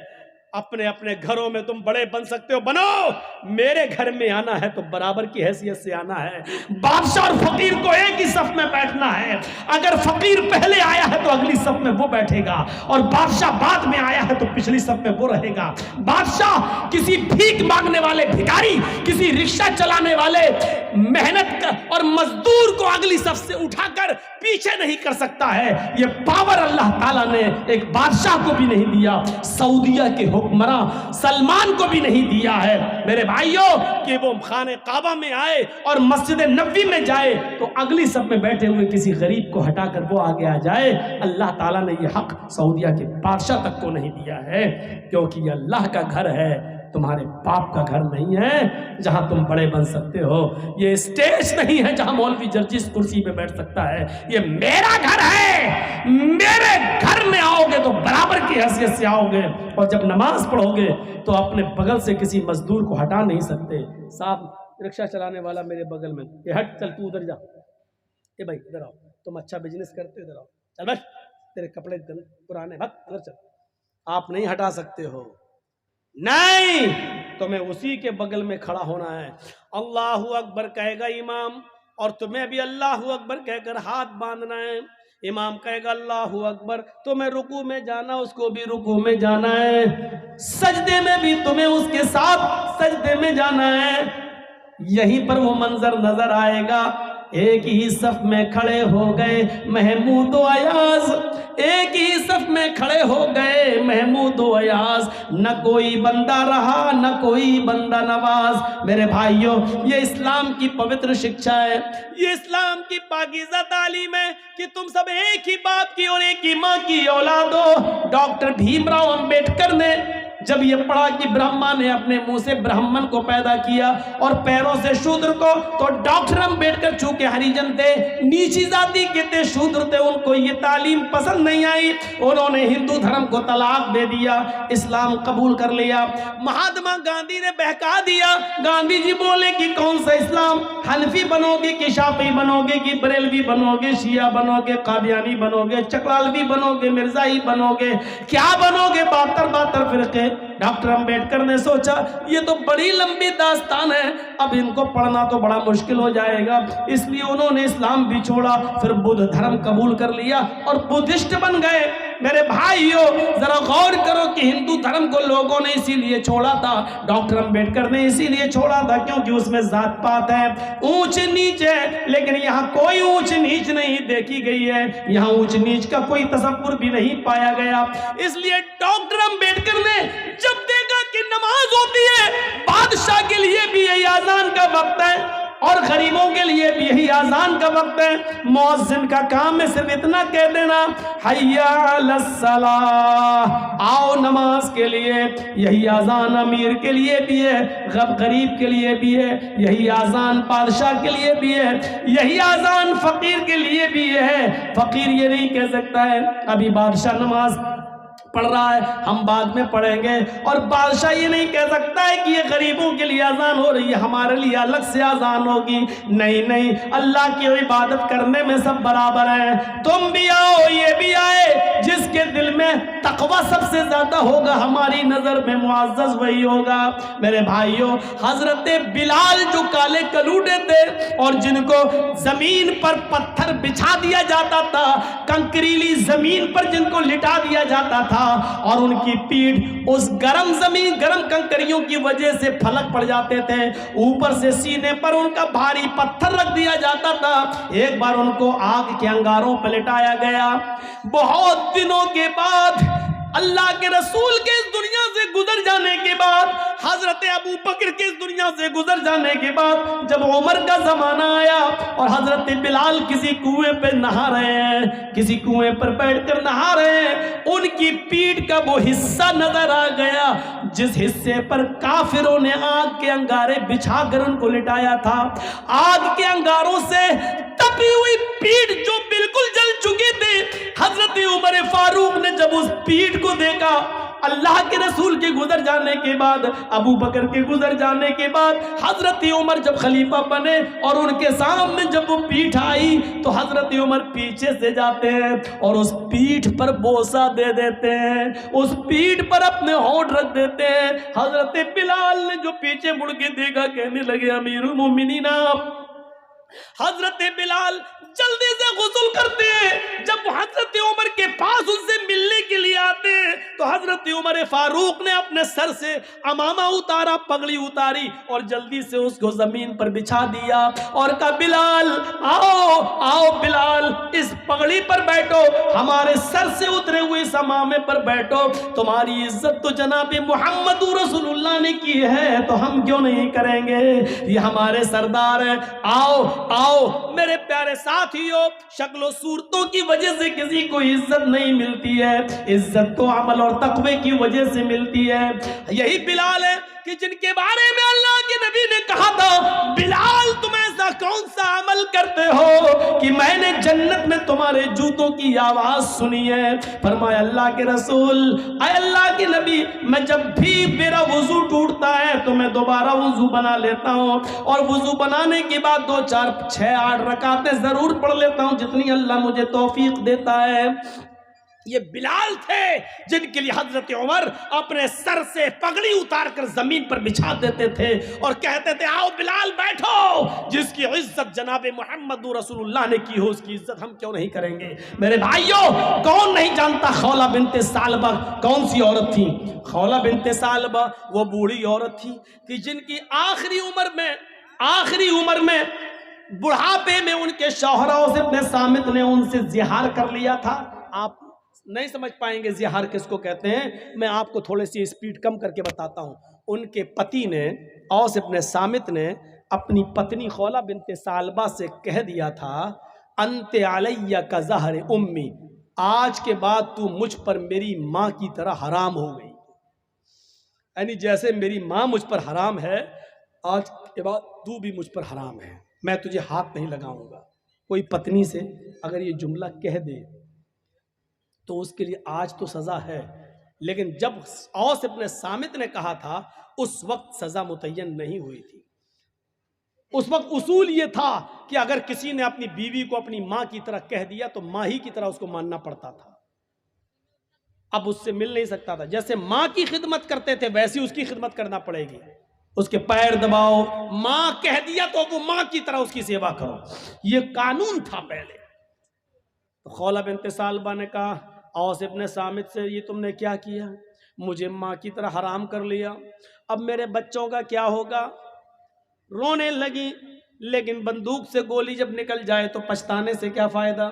اپنے اپنے گھروں میں تم بڑے بن سکتے ہو، بنو، میرے گھر میں آنا ہے تو برابر کی حیثیت سے آنا ہے۔ بادشاہ اور فقیر کو ایک ہی صف میں بیٹھنا ہے۔ اگر فقیر پہلے آیا ہے تو اگلی صف میں وہ بیٹھے گا، اور بادشاہ بعد میں آیا ہے تو پچھلی صف میں وہ رہے گا۔ بادشاہ کسی بھیک مانگنے والے بھکاری، کسی رکشہ چلانے والے محنت اور مزدور کو اگلی صف سے اٹھا کر پیچھے نہیں کر سکتا ہے۔ یہ پاور اللہ تعالیٰ نے ایک بادشاہ کو بھی نہیں دیا، سعودیہ کے حکمراں سلمان کو بھی نہیں دیا ہے۔ میرے بھائیوں، کہ وہ خانہ کعبہ میں آئے اور مسجد نبوی میں جائے تو اگلی صف میں بیٹھے ہوئے کسی غریب کو ہٹا کر وہ آگے آ جائے۔ اللہ تعالیٰ نے یہ حق سعودیہ کے بادشاہ تک کو نہیں دیا ہے، کیونکہ یہ اللہ کا گھر ہے، تمہارے باپ کا گھر نہیں ہے جہاں تم بڑے بن سکتے ہو۔ یہ اسٹیج نہیں ہے جہاں مولوی جرجیس کرسی پہ بیٹھ سکتا ہے، یہ میرا گھر ہے۔ میرے گھر میں آؤ گے تو برابر کی حیثیت سے آؤ گے، اور جب نماز پڑھو گے تو اپنے بغل سے کسی مزدور کو ہٹا نہیں سکتے۔ صاحب رکشہ چلانے والا میرے بغل میں، یہ ہٹ، چل تو ادھر جا، اے بھائی ادھر آؤ۔ تم اچھا بزنس کرتے ہو، ادھر آؤ، چل بیٹھ، تیرے کپڑے پرانے، بھگ ادھر چل، آپ نہیں ہٹا سکتے ہو، نہیں، تمہیں اسی کے بغل میں کھڑا ہونا ہے۔ اللہ اکبر کہے گا امام، اور تمہیں بھی اللہ اکبر کہہ کر ہاتھ باندھنا ہے۔ امام کہے گا اللہ اکبر، تمہیں رکوع میں جانا، اس کو بھی رکوع میں جانا ہے، سجدے میں بھی تمہیں اس کے ساتھ سجدے میں جانا ہے۔ یہیں پر وہ منظر نظر آئے گا، ایک ہی صف میں کھڑے ہو گئے محمود و ایاز، ایک ہی صف میں کھڑے ہو گئے محمود و ایاز، نہ کوئی بندہ رہا نہ کوئی بندہ نواز۔ میرے بھائیوں، یہ اسلام کی پوتر شکشا ہے، یہ اسلام کی پاکیزہ تعلیم ہے کہ تم سب ایک ہی باپ کی اور ایک ہی ماں کی اولاد ہو۔ ڈاکٹر بھیم راؤ امبیڈکر نے جب یہ پڑھا کہ برہما نے اپنے منہ سے برہمن کو پیدا کیا اور پیروں سے شودر کو، تو ڈاکٹر امبیڈکر چونکہ ہریجن تھے، نیچی ذاتی کے تھے، شودر تھے، ان کو یہ تعلیم پسند نہیں آئی، انہوں نے ہندو دھرم کو طلاق دے دیا، اسلام قبول کر لیا۔ مہاتما گاندھی نے بہکا دیا، گاندھی جی بولے کہ کون سا اسلام، حنفی بنو گے کہ شافعی بنو گے کہ بریلوی بنو گے، شیعہ بنو گے، قادیانی بنو گے، چکلالوی بنو گے، مرزائی بنو گے، کیا بنو گے؟ 72 فرقے۔ ڈاکٹر امبیڈکر نے سوچا یہ تو بڑی لمبی داستان ہے، اب ان کو پڑھنا تو بڑا مشکل ہو جائے گا، اس لیے انہوں نے اسلام بھی چھوڑا، پھر بدھ دھرم قبول کر لیا اور بدھسٹ بن گئے۔ میرے بھائیو ذرا غور کرو کہ ہندو دھرم کو لوگوں نے اسی لیے چھوڑا تھا، ڈاکٹر امبیڈکر نے اسی لیے چھوڑا تھا کیونکہ اس میں ذات پات ہے، اونچ نیچ ہے، لیکن یہاں کوئی اونچ نیچ نہیں دیکھی گئی ہے، یہاں اونچ نیچ کا کوئی تصور بھی نہیں پایا گیا۔ اس لیے ڈاکٹر امبیڈکر نے جب دیکھا کہ نماز ہوتی ہے، بادشاہ کے لیے بھی یہی اذان کا وقت ہے اور غریبوں کے لیے بھی یہی اذان کا وقت ہے، مؤذن کا کام ہے صرف اتنا کہہ دینا حی علی الصلاۃ، آؤ نماز کے لیے۔ یہی اذان امیر کے لیے بھی ہے، غریب کے لیے بھی ہے، یہی اذان بادشاہ کے لیے بھی ہے، یہی اذان فقیر کے لیے بھی ہے۔ فقیر یہ نہیں کہہ سکتا ہے ابھی بادشاہ نماز پڑھ رہا ہے، ہم بعد میں پڑھیں گے، اور بادشاہ یہ نہیں کہہ سکتا ہے کہ یہ غریبوں کے لیے اذان ہو رہی ہے، ہمارے لیے الگ سے اذان ہوگی۔ نہیں نہیں، اللہ کی عبادت کرنے میں سب برابر ہیں، تم بھی آؤ یہ بھی آئے، جس کے دل میں تقوی سب سے زیادہ ہوگا ہماری نظر میں معزز وہی ہوگا۔ میرے بھائیوں، حضرت بلال جو کالے کلوٹے تھے اور جن کو زمین پر پتھر بچھا دیا جاتا تھا، کنکریلی زمین پر جن کو لٹا دیا جاتا تھا، اور ان کی پیٹھ اس گرم زمین گرم کنکریوں کی وجہ سے پھلک پڑ جاتے تھے، اوپر سے سینے پر ان کا بھاری پتھر رکھ دیا جاتا تھا۔ ایک بار ان کو آگ کے انگاروں پر لٹایا گیا، بہت دنوں کے بعد اللہ کے رسول کے اس دنیا سے گزر جانے کے بعد، حضرت ابو بکر کے اس دنیا سے گزر جانے کے بعد، جب عمر کا زمانہ آیا اور حضرت بلال کسی کنویں پہ نہا رہے ہیں، کسی کنویں پر بیٹھ کر نہا رہے ہیں، ان کی پیٹھ کا وہ حصہ نظر آ گیا جس حصے پر کافروں نے آگ کے انگارے بچھا کر ان کو لٹایا تھا۔ آگ کے انگاروں سے تپی ہوئی پیٹھ جو بالکل جل چکی تھی، حضرت عمر فاروق نے جب اس پیٹھ کو دیکھا، اللہ کے رسول کے گزر جانے کے بعد، ابو بکر کے گزر جانے کے بعد، حضرت عمر جب خلیفہ بنے اور ان کے سامنے جب وہ پیٹھ آئی تو حضرت عمر پیچھے سے جاتے ہیں اور اس پیٹھ پر بوسہ دے دیتے ہیں، اس پیٹھ پر اپنے ہونٹ رکھ دیتے ہیں۔ حضرت بلال نے جو پیچھے مڑ کے دیکھا کہنے لگے امیر المومنین آپ۔ حضرت بلال جلدی سے غسل کرتے ہیں، جب حضرت عمر کے پاس ان سے ملنے کے لیے آتے ہیں تو حضرت عمر فاروق نے اپنے سر سے امامہ اتارا، پگڑی اتاری اور جلدی سے اس کو زمین پر بچھا دیا اور کہا بلال آؤ آؤ بلال، اس پگڑی پر بیٹھو، ہمارے سر سے اترے ہوئے اس امامے پر بیٹھو، تمہاری عزت تو جناب محمد رسول اللہ نے کی ہے تو ہم کیوں نہیں کریں گے، یہ ہمارے سردار ہیں، آؤ آؤ۔ میرے پیارے ساتھیوں، شکل و صورتوں کی وجہ سے کسی کو عزت نہیں ملتی ہے، عزت تو عمل اور تقوی کی وجہ سے ملتی ہے۔ یہی بلال ہے کہ جن کے بارے میں اللہ کے نبی نے کہا تھا بلال تمہیں ایسا کون سا عمل کرتے ہو کہ میں نے جنت میں تمہارے جوتوں کی آواز سنی ہے؟ فرمایا اللہ کے رسول، اے اللہ کے نبی، میں جب بھی میرا وضو ٹوٹتا ہے تو میں دوبارہ وضو بنا لیتا ہوں، اور وضو بنانے کے بعد 2 4 6 8 رکعتیں ضرور پڑھ لیتا ہوں جتنی اللہ مجھے توفیق دیتا ہے۔ یہ بلال تھے جن کے لیے حضرت عمر اپنے سر سے پگڑی اتار کر زمین پر بچھا دیتے تھے اور کہتے تھے آؤ بلال بیٹھو، جس کی عزت جناب محمد رسول اللہ نے کی ہو اس کی عزت ہم کیوں نہیں کریں گے؟ میرے بھائیوں، کون نہیں جانتا خولہ بنت ثعلبہ کون سی عورت تھی؟ خولہ بنت ثعلبہ وہ بوڑھی عورت تھی کہ جن کی آخری عمر میں بڑھاپے میں ان کے شوہر اوس ابن صامت نے ان سے زہار کر لیا تھا۔ آپ نہیں سمجھ پائیں گے زہار کس کو کہتے ہیں، میں آپ کو تھوڑے سی اسپیڈ کم کر کے بتاتا ہوں۔ ان کے پتی نے، اوس ابن صامت نے اپنی پتنی خولہ بنت ثعلبہ سے کہہ دیا تھا انت علیہ کا زہر امی، آج کے بعد تو مجھ پر میری ماں کی طرح حرام ہو گئی، یعنی جیسے میری ماں مجھ پر حرام ہے آج کے بعد تو بھی مجھ پر حرام ہے، میں تجھے ہاتھ نہیں لگاؤں گا۔ کوئی پتنی سے اگر یہ جملہ کہہ دے تو اس کے لیے آج تو سزا ہے، لیکن جب اوس ابن صامت نے کہا تھا اس وقت سزا متعین نہیں ہوئی تھی۔ اس وقت اصول یہ تھا کہ اگر کسی نے اپنی بیوی کو اپنی ماں کی طرح کہہ دیا تو ماں ہی کی طرح اس کو ماننا پڑتا تھا، اب اس سے مل نہیں سکتا تھا۔ جیسے ماں کی خدمت کرتے تھے ویسی اس کی خدمت کرنا پڑے گی، اس کے پیر دباؤ، ماں کہہ دیا تو وہ ماں کی طرح اس کی سیوا کرو، یہ قانون تھا پہلے۔ تو خولہ بنت ثعلبہ نے کہا اوس ابن صامت سے یہ تم نے کیا کیا؟ مجھے ماں کی طرح حرام کر لیا، اب میرے بچوں کا کیا ہوگا؟ رونے لگی، لیکن بندوق سے گولی جب نکل جائے تو پچھتانے سے کیا فائدہ؟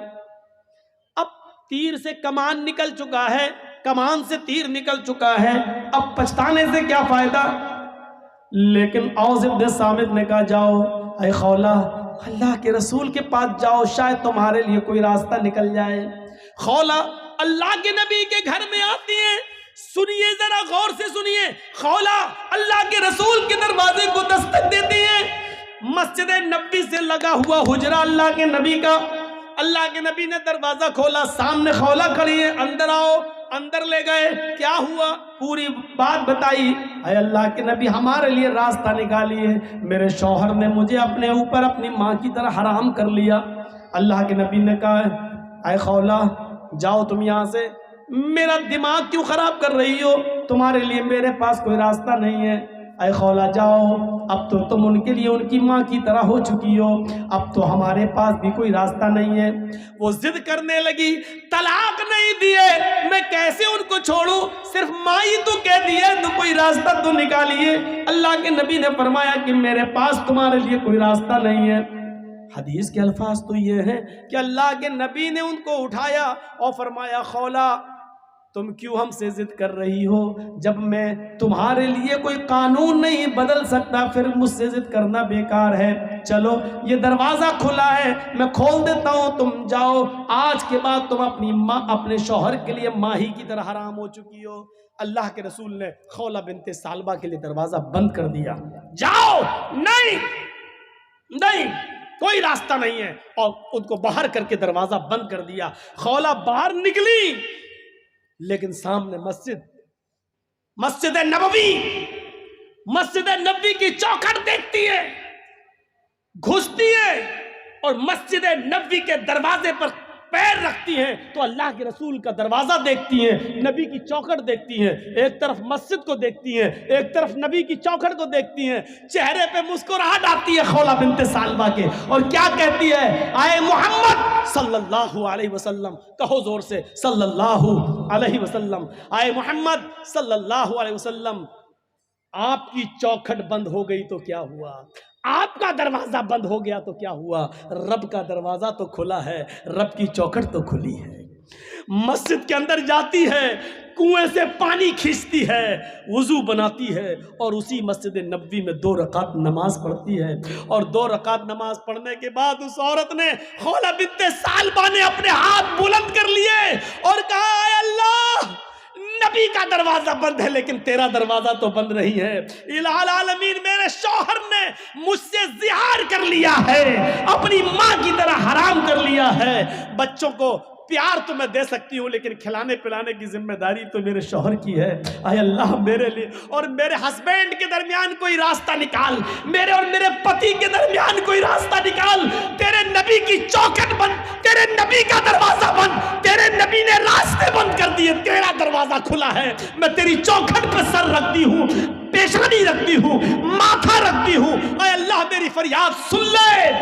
اب تیر سے کمان نکل چکا ہے، کمان سے تیر نکل چکا ہے، اب پچھتانے سے کیا فائدہ؟ لیکن اوس ابن صامت نے کہا جاؤ اے خولہ اللہ کے رسول کے پاس جاؤ، شاید تمہارے لیے کوئی راستہ نکل جائے۔ خولہ اللہ کے نبی کے گھر میں آتی ہیں، سنیے ذرا غور سے سنیے، خولہ اللہ کے رسول کے دروازے کو دستک دیتی ہیں، مسجد نبی سے لگا ہوا حجرہ اللہ کے نبی کا، اللہ کے نبی نے دروازہ کھولا، سامنے خولہ کھڑی ہے، اندر آؤ، اندر لے گئے، کیا ہوا پوری بات بتائی۔ اے اللہ کے نبی ہمارے لیے راستہ نکالیے، میرے شوہر نے مجھے اپنے اوپر اپنی ماں کی طرح حرام کر لیا۔ اللہ کے نبی نے کہا اے خولہ جاؤ تم یہاں سے، میرا دماغ کیوں خراب کر رہی ہو؟ تمہارے لیے میرے پاس کوئی راستہ نہیں ہے، اے خولہ جاؤ، اب تو تم ان کے لیے ان کی ماں کی طرح ہو چکی ہو، اب تو ہمارے پاس بھی کوئی راستہ نہیں ہے۔ وہ ضد کرنے لگی، طلاق نہیں دیے میں کیسے ان کو چھوڑوں، صرف ماں ہی تو کہہ دیے تو کوئی راستہ تو نکالیے۔ اللہ کے نبی نے فرمایا کہ میرے پاس تمہارے لیے کوئی راستہ نہیں ہے۔ حدیث کے الفاظ تو یہ ہیں کہ اللہ کے نبی نے ان کو اٹھایا اور فرمایا خولہ تم کیوں ہم سے ضد کر رہی ہو؟ جب میں تمہارے لیے کوئی قانون نہیں بدل سکتا پھر مجھ سے ضد کرنا بیکار ہے، چلو یہ دروازہ کھلا ہے میں کھول دیتا ہوں، تم جاؤ، آج کے بعد تم اپنی ماں اپنے شوہر کے لیے ماں ہی کی طرح حرام ہو چکی ہو۔ اللہ کے رسول نے خولہ بنت ثعلبہ کے لیے دروازہ بند کر دیا، جاؤ، نہیں کوئی راستہ نہیں ہے، اور ان کو باہر کر کے دروازہ بند کر دیا۔ خولہ باہر نکلی لیکن سامنے مسجد نبوی کی چوکھٹ دیکھتی ہے، گھستی ہے اور مسجد نبوی کے دروازے پر پیر رکھتی ہیں تو اللہ کے رسول کا دروازہ دیکھتی ہیں، نبی کی چوکھٹ دیکھتی ہیں، ایک طرف مسجد کو دیکھتی ہیں، ایک طرف نبی کی چوکھٹ کو دیکھتی ہیں، چہرے پہ مسکراہٹ آتی ہے خولہ بنت ثعلبہ کے، اور کیا کہتی ہے؟ آئے محمد صلی اللہ علیہ وسلم، کہو زور سے صلی اللہ علیہ وسلم، آئے محمد صلی اللہ علیہ وسلم، آپ کی چوکھٹ بند ہو گئی تو کیا ہوا؟ آپ کا دروازہ بند ہو گیا تو کیا ہوا؟ رب کا دروازہ تو کھلا ہے، رب کی چوکھٹ تو کھلی ہے۔ مسجد کے اندر جاتی ہے، کنویں سے پانی کھینچتی ہے، وضو بناتی ہے اور اسی مسجد نبوی میں 2 رکعت نماز پڑھتی ہے، اور 2 رکعت نماز پڑھنے کے بعد اس عورت نے خولہ بنت ثعلبہ نے اپنے ہاتھ بلند کر لیے اور کہا اے اللہ نبی کا دروازہ بند ہے لیکن تیرا دروازہ تو بند نہیں ہے۔ الہ العالمین میرے شوہر نے مجھ سے زہار کر لیا ہے، اپنی ماں کی طرح حرام کر لیا ہے۔ بچوں کو پیار تو میں دے سکتی ہوں لیکن کھلانے پلانے کی ذمہ داری تو میرے شوہر کی ہے۔ اے اللہ میرے لیے اور میرے ہسبینڈ کے درمیان کوئی راستہ نکال، میرے اور میرے پتی کے درمیان کوئی راستہ نکال۔ تیرے نبی کی چوکھٹ بند، تیرے نبی کا دروازہ بند، تیرے نبی نے راستے بند کر دیے، تیرا دروازہ کھلا ہے۔ میں تیری چوکھٹ پہ سر رکھتی ہوں، پیشانی رکھتی ہوں، ماتھا رکھتی ہوں۔ اے اللہ میری فریاد سن لے۔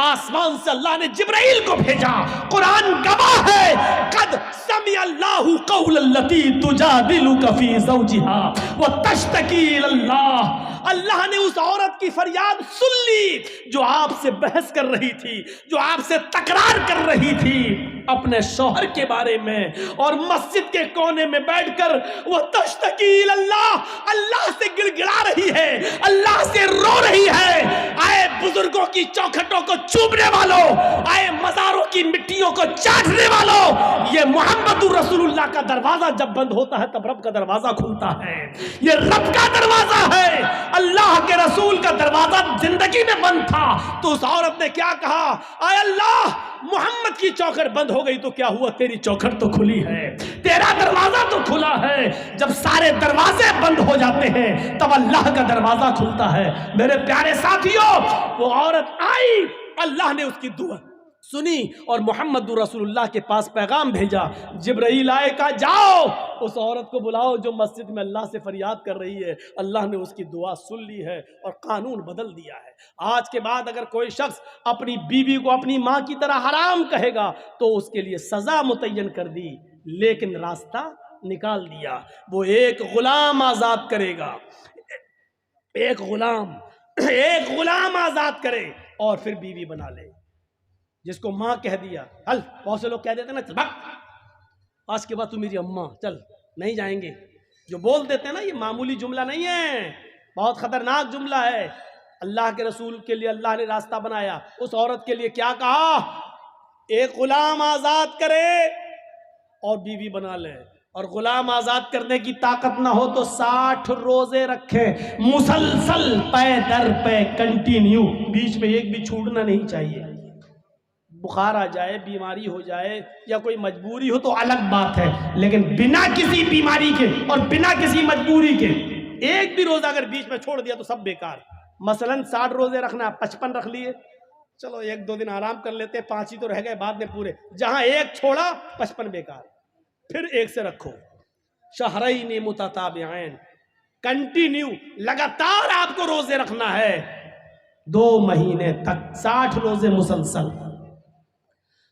آسمان سے اللہ نے جبرائیل کو بھیجا، قرآن گواہ ہے، قد سمع اللہ قول التی تجادلک فی زوجہا وتشتکی الی اللہ۔ اللہ نے اس عورت کی فریاد سن لی جو آپ سے بحث کر رہی تھی، جو آپ سے تکرار کر رہی تھی اپنے شوہر کے بارے میں، اور مسجد کے کونے میں بیٹھ کر وہ تشتکی الی اللہ، اللہ سے گڑ گڑا رہی ہے، اللہ سے رو رہی ہے۔ آئے بزرگوں کی چوکھٹوں کو چومنے والوں، آئے مزاروں کی مٹیوں کو چاٹنے والوں، یہ محمد رسول اللہ کا دروازہ جب بند ہوتا ہے تب رب کا دروازہ کھلتا ہے۔ یہ رب کا دروازہ ہے۔ اللہ کے رسول کا دروازہ زندگی میں بند تھا تو اس عورت نے کیا کہا؟ اے اللہ محمد کی چوکھٹ بند ہو گئی تو کیا ہوا؟ تیری چوکھٹ تو کھلی ہے، تیرا دروازہ تو کھلا ہے۔ جب سارے دروازے بند ہو جاتے ہیں تب اللہ کا دروازہ کھلتا ہے۔ میرے پیارے ساتھیوں، وہ عورت آئی، اللہ نے اس کی دعا سنی اور محمد رسول اللہ کے پاس پیغام بھیجا۔ جبرائیل آئے، کہا جاؤ اس عورت کو بلاؤ جو مسجد میں اللہ سے فریاد کر رہی ہے۔ اللہ نے اس کی دعا سن لی ہے اور قانون بدل دیا ہے۔ آج کے بعد اگر کوئی شخص اپنی بیوی کو اپنی ماں کی طرح حرام کہے گا تو اس کے لیے سزا متعین کر دی، لیکن راستہ نکال دیا۔ وہ ایک غلام آزاد کرے گا، ایک غلام آزاد کرے اور پھر بیوی بنا لے۔ جس کو ماں کہہ دیا، چل، بہت سے لوگ کہہ دیتے ہیں نا، چل بھاگ، آج کے بعد تو میری اماں، چل نہیں جائیں گے، جو بول دیتے ہیں نا، یہ معمولی جملہ نہیں ہے، بہت خطرناک جملہ ہے۔ اللہ کے رسول کے لیے اللہ نے راستہ بنایا، اس عورت کے لیے کیا کہا؟ ایک غلام آزاد کرے اور بیوی بنا لے، اور غلام آزاد کرنے کی طاقت نہ ہو تو 60 روزے رکھے مسلسل، پے در پے، کنٹینیو، بیچ میں ایک بھی چھوٹنا نہیں چاہیے۔ بخار آ جائے، بیماری ہو جائے یا کوئی مجبوری ہو تو الگ بات ہے، لیکن بنا کسی بیماری کے اور بنا کسی مجبوری کے ایک بھی روزہ اگر بیچ میں چھوڑ دیا تو سب بیکار۔ مثلا 60 روزے رکھنا، 55 رکھ لیے، چلو 1-2 دن آرام کر لیتے، 5 ہی تو رہ گئے بعد میں پورے، جہاں ایک چھوڑا 55 بیکار۔ پھر ایک سے رکھو، شہرین متتابعین، کنٹینیو، لگاتار آپ کو روزے رکھنا ہے 2 مہینے تک، 60 روزے مسلسل۔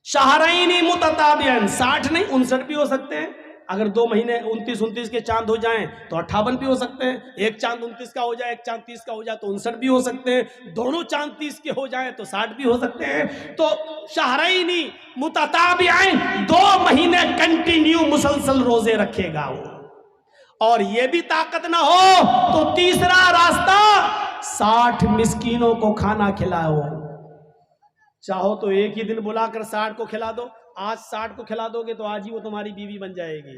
شہرین متتابعین، 60 نہیں 59 بھی ہو سکتے ہیں، اگر 2 مہینے 29 کے چاند ہو جائیں تو 58 بھی ہو سکتے ہیں، ایک چاند 29 کا ہو جائے، ایک چاند 30 کا ہو جائے تو 59 بھی ہو سکتے ہیں، دونوں چاند 30 کے ہو جائیں تو 60 بھی ہو سکتے ہیں۔ تو شہرین متتابعین، 2 مہینے کنٹینیو مسلسل روزے رکھے گا وہ، اور یہ بھی طاقت نہ ہو تو تیسرا راستہ 60 مسکینوں کو کھانا کھلاؤ۔ چاہو تو ایک ہی دن بلا کر 60 کو کھلا دو، آج 60 کو کھلا دو گے تو آج ہی وہ تمہاری بیوی بن جائے گی۔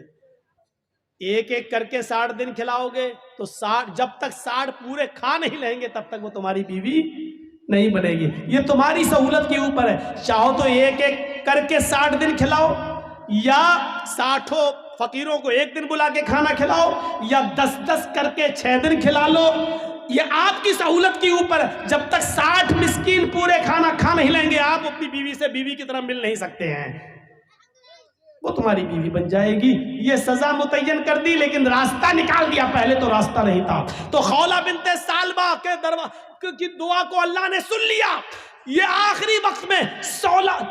ایک ایک کر کے 60 دن کھلاؤ گے تو 60، جب تک 60 پورے کھا نہیں لیں گے تب تک وہ تمہاری بیوی نہیں بنے گی۔ یہ تمہاری سہولت کے اوپر ہے، چاہو تو ایک ایک کر کے 60 دن کھلاؤ، یا 60 فقیروں کو ایک دن بلا کے کھانا کھلاؤ، یا 10 کر کے 6 دن کھلا لو، یہ آپ کی سہولت کے اوپر۔ جب تک 60 مسکین پورے کھانا کھا نہیں لیں گے آپ اپنی بیوی سے بیوی کی طرح مل نہیں سکتے ہیں، وہ تمہاری بیوی بن جائے گی۔ یہ سزا متعین کر دی لیکن راستہ نکال دیا، پہلے تو راستہ نہیں تھا۔ تو خولہ بنت ثعلبہ کی دعا کو اللہ نے سن لیا۔ یہ آخری وقت میں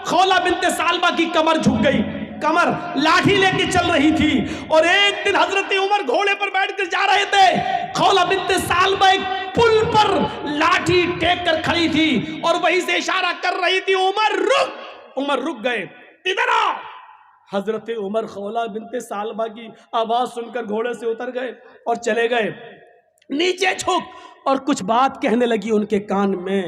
خولہ بنت ثعلبہ کی کمر جھک گئی، کمر لاٹھی لے کے چل رہی تھی، اور ایک دن حضرت عمر گھوڑے پر بیٹھ کر جا رہے تھے، خولہ بنت ثعلبہ ایک پل پر لاٹھی ٹیک کر کھڑی تھی اور وہیں سے اشارہ کر رہی تھی، عمر رک گئے، ادھر آ۔ حضرت عمر خولہ بنت ثعلبہ کی آواز سن کر گھوڑے سے اتر گئے اور چلے گئے، نیچے جھک، اور کچھ بات کہنے لگی ان کے کان میں۔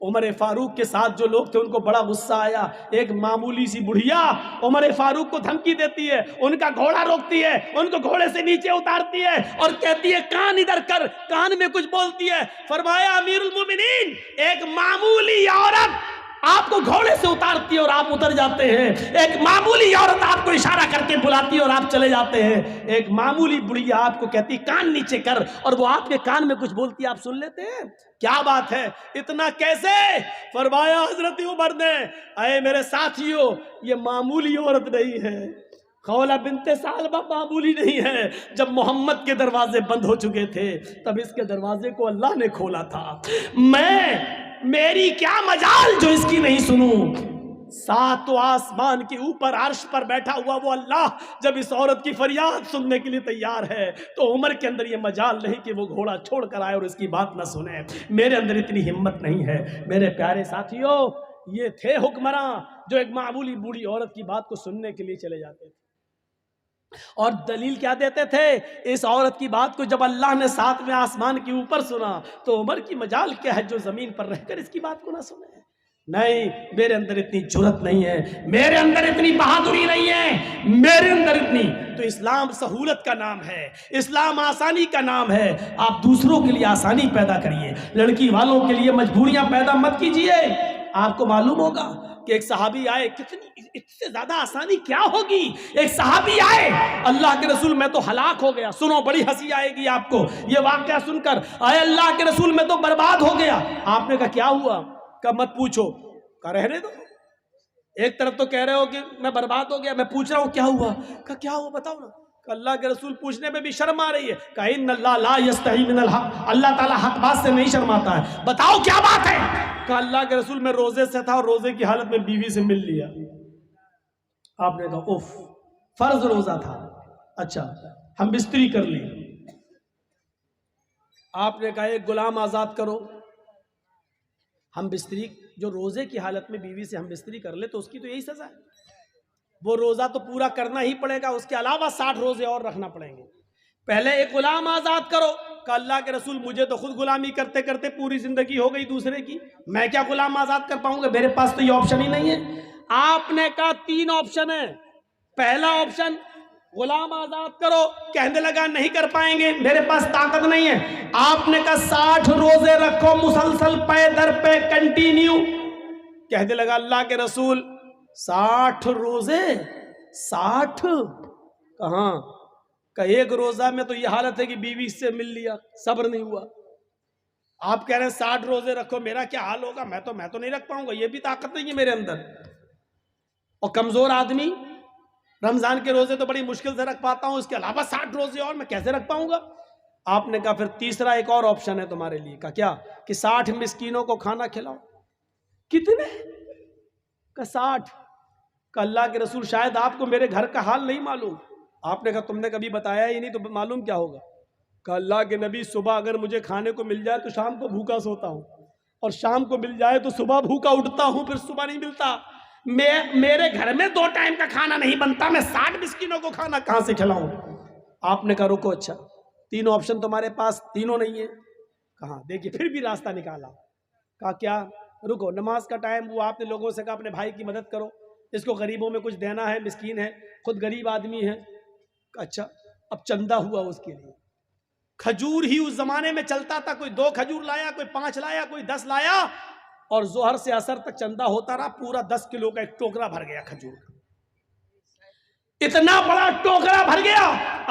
عمر فاروق کے ساتھ جو لوگ تھے ان کو بڑا غصہ آیا. ایک معمولی سی بڑھیا عمر فاروق کو دھمکی دیتی ہے, ان کا گھوڑا روکتی ہے, ان کو گھوڑے سے نیچے اتارتی ہے اور کہتی ہے کان ادھر کر, کان میں کچھ بولتی ہے. فرمایا امیر المومنین, ایک معمولی عورت آپ کو گھوڑے سے اتارتی ہے اور آپ اتر جاتے ہیں, ایک معمولی عورت آپ کو اشارہ کر کے بلاتی ہے اور آپ چلے جاتے ہیں, ایک معمولی بڑھیا آپ کو کہتی کان نیچے کر اور وہ آپ کے کان میں کچھ بولتی ہے, آپ سن لیتے ہیں. کیا بات ہے, اتنا کیسے؟ فرمایا حضرت عمر نے, اے میرے ساتھیوں, یہ معمولی عورت نہیں ہے, خولہ بنت ثعلبہ معمولی نہیں ہے. جب محمد کے دروازے بند ہو چکے تھے تب اس کے دروازے کو اللہ نے کھولا تھا. میری کیا مجال جو اس کی نہیں سنوں. ساتوں آسمان کے اوپر عرش پر بیٹھا ہوا وہ اللہ جب اس عورت کی فریاد سننے کے لیے تیار ہے تو عمر کے اندر یہ مجال نہیں کہ وہ گھوڑا چھوڑ کر آئے اور اس کی بات نہ سنے. میرے اندر اتنی ہمت نہیں ہے. میرے پیارے ساتھیوں, یہ تھے حکمراں جو ایک معمولی بوڑھی عورت کی بات کو سننے کے لیے چلے جاتے تھے. اور دلیل کیا دیتے تھے؟ اس عورت کی بات کو جب اللہ نے ساتویں آسمان کے اوپر سنا تو عمر کی مجال کیا ہے جو زمین پر رہ کر اس کی بات کو نہ سنے. نہیں, میرے اندر اتنی جرت نہیں ہے, میرے اندر اتنی بہادری نہیں ہے, میرے اندر اتنی. تو اسلام سہولت کا نام ہے, اسلام آسانی کا نام ہے. آپ دوسروں کے لیے آسانی پیدا کریے, لڑکی والوں کے لیے مجبوریاں پیدا مت کیجیے. آپ کو معلوم ہوگا کہ ایک صحابی آئے, کتنی اس سے زیادہ آسانی کیا ہوگی. ایک صحابی آئے, اللہ کے رسول میں تو ہلاک ہو گیا. سنو, بڑی ہنسی آئے گی آپ کو یہ واقعہ سن کر. اے اللہ کے رسول میں تو برباد ہو گیا. آپ نے کہا کیا ہوا؟ کہ مت پوچھو. کہا رہنے دو. ایک طرف تو کہہ رہے ہو کہ میں برباد ہو گیا, میں پوچھ رہا ہوں کیا ہوا. کہا کیا ہوا بتاؤ نا. کہ اللہ کے رسول پوچھنے میں بھی شرم آ رہی ہے. کہا ان اللہ لا یستحی من الحق, اللہ تعالیٰ حق بات سے نہیں شرماتا ہے. بتاؤ کیا بات ہے. کہا اللہ کے رسول میں روزے سے تھا اور روزے کی حالت میں بیوی سے مل لیا. آپ نے کہا اوف, فرض روزہ تھا, اچھا ہم بستری کر لی. آپ نے کہا ایک غلام آزاد کرو. ہم بستری, جو روزے کی حالت میں بیوی سے ہم بستری کر لے تو اس کی تو یہی سزا ہے. وہ روزہ تو پورا کرنا ہی پڑے گا, اس کے علاوہ 60 روزے اور رکھنا پڑیں گے. پہلے ایک غلام آزاد کرو. کہ اللہ کے رسول مجھے تو خود غلامی کرتے کرتے پوری زندگی ہو گئی دوسرے کی, میں کیا غلام آزاد کر پاؤں گا, میرے پاس تو یہ آپشن ہی نہیں ہے. آپ نے کہا 3 آپشن ہیں. پہلا آپشن غلام آزاد کرو. کہنے لگا نہیں کر پائیں گے, میرے پاس طاقت نہیں ہے. آپ نے کہا 60 روزے رکھو مسلسل پے در پہ کنٹینیو. کہنے لگا اللہ کے رسول 60 روزے, 60 کہاں. کہ ایک روزہ میں تو یہ حالت ہے کہ بیوی سے مل لیا, صبر نہیں ہوا. آپ کہہ رہے ہیں 60 روزے رکھو, میرا کیا حال ہوگا. میں تو نہیں رکھ پاؤں گا, یہ بھی طاقت نہیں ہے میرے اندر. اور کمزور آدمی رمضان کے روزے تو بڑی مشکل سے رکھ پاتا ہوں, اس کے علاوہ 60 روزے اور میں کیسے رکھ پاؤں گا. آپ نے کہا پھر تیسرا ایک اور آپشن ہے تمہارے لیے. کہا کیا؟ کہ 60 مسکینوں کو کھانا کھلاؤ. کتنے؟ کہ 60. کہ اللہ کے رسول شاید آپ کو میرے گھر کا حال نہیں معلوم. آپ نے کہا تم نے کبھی بتایا ہی نہیں تو معلوم کیا ہوگا. کہ اللہ کے نبی صبح اگر مجھے کھانے کو مل جائے تو شام کو بھوکا سوتا ہوں, اور شام کو مل جائے تو صبح بھوکا اٹھتا ہوں, پھر صبح نہیں ملتا. میرے گھر میں 2 ٹائم کا کھانا نہیں بنتا, میں 60 مسکینوں کو کھانا کہاں سے کھلاؤں. آپ نے کہا رکو, اچھا 3 آپشن تمہارے پاس, تینوں نہیں ہے. کہاں دیکھیے پھر بھی راستہ نکالا. کہا کیا؟ رکو, نماز کا ٹائم ہوا, آپ نے لوگوں سے کہا اپنے بھائی کی مدد کرو, اس کو غریبوں میں کچھ دینا ہے, مسکین ہے, خود غریب آدمی ہے. اچھا اب چندہ ہوا اس کے لیے. کھجور ہی اس زمانے میں چلتا تھا, کوئی 2 کھجور لایا, کوئی 5 لایا, کوئی 10 لایا, اور ظہر سے عصر تک چندہ ہوتا رہا. پورا 10 کلو کا ایک ٹوکرا بھر گیا کھجور کا. اتنا بڑا ٹوکرا بھر گیا.